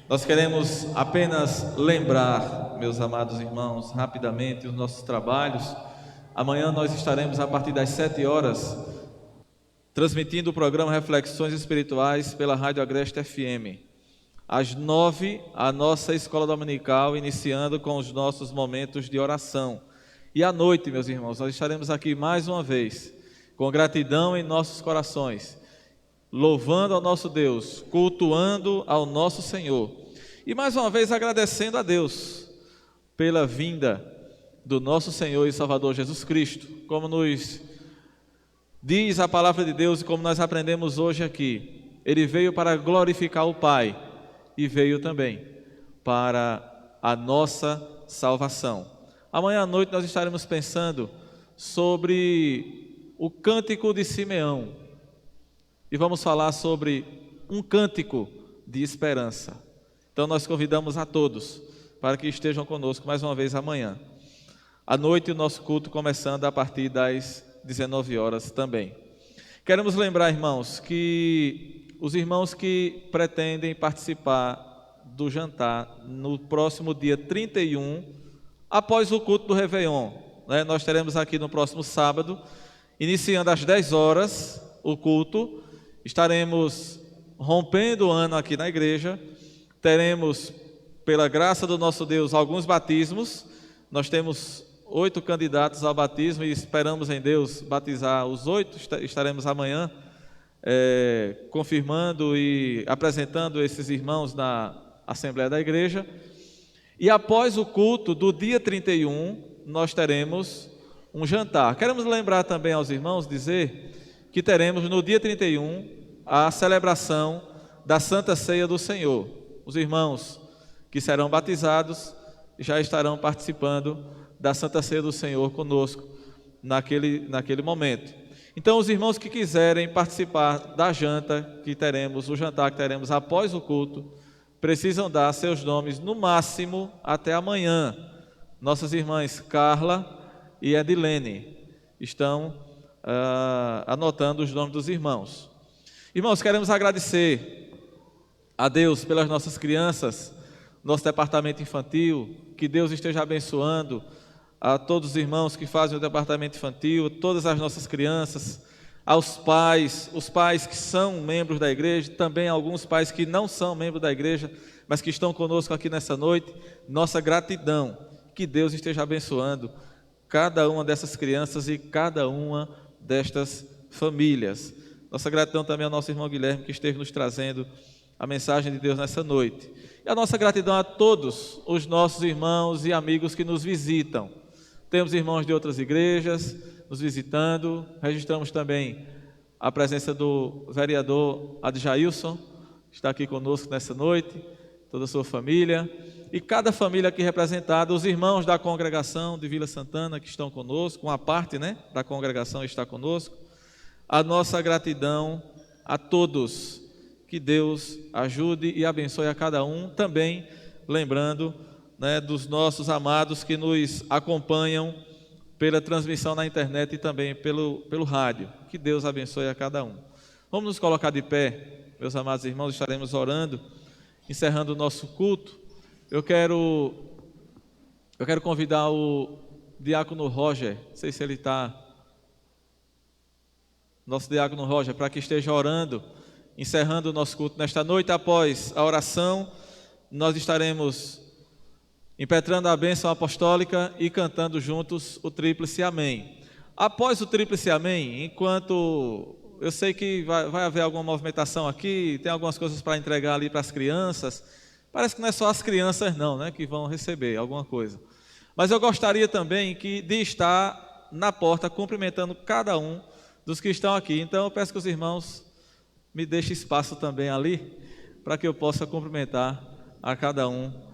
nós queremos apenas lembrar, meus amados irmãos, rapidamente os nossos trabalhos. Amanhã nós estaremos a partir das 7 horas transmitindo o programa Reflexões Espirituais pela Rádio Agreste FM. Às 9, a nossa escola dominical, iniciando com os nossos momentos de oração. E à noite, meus irmãos, nós estaremos aqui mais uma vez, com gratidão em nossos corações, louvando ao nosso Deus, cultuando ao nosso Senhor. E mais uma vez agradecendo a Deus pela vinda do nosso Senhor e Salvador Jesus Cristo. Como nos diz a palavra de Deus e como nós aprendemos hoje aqui, Ele veio para glorificar o Pai e veio também para a nossa salvação. Amanhã à noite nós estaremos pensando sobre o cântico de Simeão e vamos falar sobre um cântico de esperança. Então nós convidamos a todos para que estejam conosco mais uma vez amanhã. À noite o nosso culto começando a partir das 19 horas também. Queremos lembrar, irmãos, que os irmãos que pretendem participar do jantar no próximo dia 31, após o culto do Réveillon, né? Nós teremos aqui no próximo sábado, iniciando às 10 horas o culto, estaremos rompendo o ano aqui na igreja. Teremos, pela graça do nosso Deus, alguns batismos. Nós temos 8 candidatos ao batismo e esperamos em Deus batizar os 8. Estaremos amanhã confirmando e apresentando esses irmãos na Assembleia da Igreja. E após o culto do dia 31, nós teremos um jantar. Queremos lembrar também aos irmãos, dizer que teremos no dia 31 a celebração da Santa Ceia do Senhor. Os irmãos que serão batizados já estarão participando da Santa Ceia do Senhor conosco naquele momento. Então, os irmãos que quiserem participar da janta que teremos, o jantar que teremos após o culto, precisam dar seus nomes no máximo até amanhã. Nossas irmãs Carla e Edilene estão anotando os nomes dos irmãos. Irmãos, queremos agradecer a Deus pelas nossas crianças, nosso departamento infantil, que Deus esteja abençoando a todos os irmãos que fazem o departamento infantil, todas as nossas crianças, aos pais, os pais que são membros da igreja, também alguns pais que não são membros da igreja, mas que estão conosco aqui nessa noite. Nossa gratidão, que Deus esteja abençoando cada uma dessas crianças e cada uma destas famílias. Nossa gratidão também ao nosso irmão Guilherme, que esteve nos trazendo a mensagem de Deus nessa noite. E a nossa gratidão a todos os nossos irmãos e amigos que nos visitam. Temos irmãos de outras igrejas nos visitando. Registramos também a presença do vereador Adjailson, que está aqui conosco nessa noite, toda a sua família. E cada família aqui representada, os irmãos da congregação de Vila Santana que estão conosco, uma parte, da congregação está conosco. A nossa gratidão a todos. Que Deus ajude e abençoe a cada um. Também lembrando dos nossos amados que nos acompanham pela transmissão na internet e também pelo rádio. Que Deus abençoe a cada um. Vamos nos colocar de pé, meus amados irmãos, estaremos orando, encerrando o nosso culto. Eu quero convidar o diácono Roger, não sei se ele está, nosso diácono Roger, para que esteja orando, encerrando o nosso culto nesta noite. Após a oração, nós estaremos impetrando a bênção apostólica e cantando juntos o tríplice amém. Após o tríplice amém, enquanto eu sei que vai haver alguma movimentação aqui, tem algumas coisas para entregar ali para as crianças, parece que não é só as crianças não, que vão receber alguma coisa. Mas eu gostaria também de estar na porta cumprimentando cada um dos que estão aqui. Então eu peço que os irmãos me deixem espaço também ali, para que eu possa cumprimentar a cada um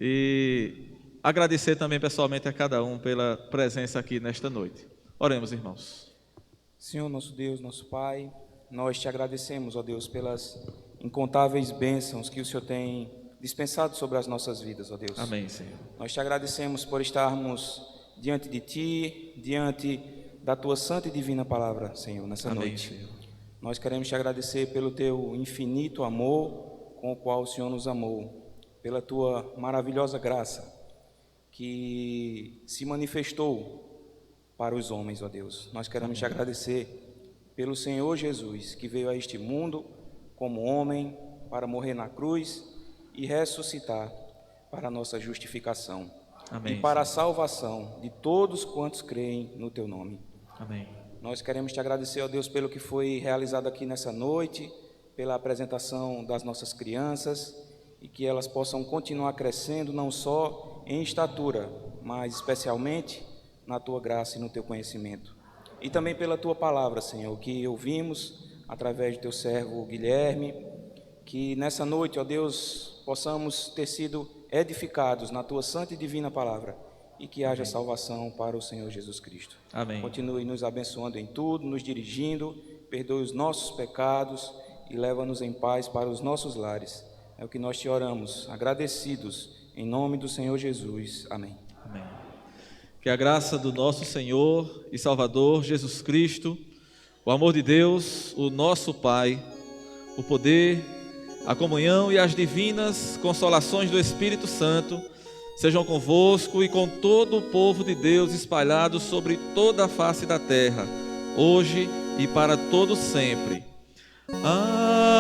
e agradecer também pessoalmente a cada um pela presença aqui nesta noite. Oremos, irmãos. Senhor, nosso Deus, nosso Pai, nós te agradecemos, ó Deus, pelas incontáveis bênçãos que o Senhor tem dispensado sobre as nossas vidas, ó Deus. Amém, Senhor. Nós te agradecemos por estarmos diante de Ti, diante da Tua santa e divina palavra, Senhor, nessa Amém, noite. Senhor. Nós queremos te agradecer pelo Teu infinito amor com o qual o Senhor nos amou, pela Tua maravilhosa graça que se manifestou para os homens, ó Deus. Nós queremos te agradecer pelo Senhor Jesus, que veio a este mundo como homem para morrer na cruz e ressuscitar para a nossa justificação. Amém, e para Senhor. a salvação de todos quantos creem no Teu nome. Amém. Nós queremos te agradecer, ó Deus, pelo que foi realizado aqui nessa noite, pela apresentação das nossas crianças, e que elas possam continuar crescendo, não só em estatura, mas especialmente na Tua graça e no Teu conhecimento. E também pela Tua palavra, Senhor, que ouvimos através do Teu servo Guilherme, que nessa noite, ó Deus, possamos ter sido edificados na Tua santa e divina palavra, e que haja salvação para o Senhor Jesus Cristo. Amém. Continue nos abençoando em tudo, nos dirigindo, perdoe os nossos pecados e leva-nos em paz para os nossos lares. É o que nós te oramos, agradecidos, em nome do Senhor Jesus. Amém. Amém. Que a graça do nosso Senhor e Salvador Jesus Cristo, o amor de Deus, o nosso Pai, o poder, a comunhão e as divinas consolações do Espírito Santo sejam convosco e com todo o povo de Deus espalhado sobre toda a face da terra, hoje e para todo sempre. Amém.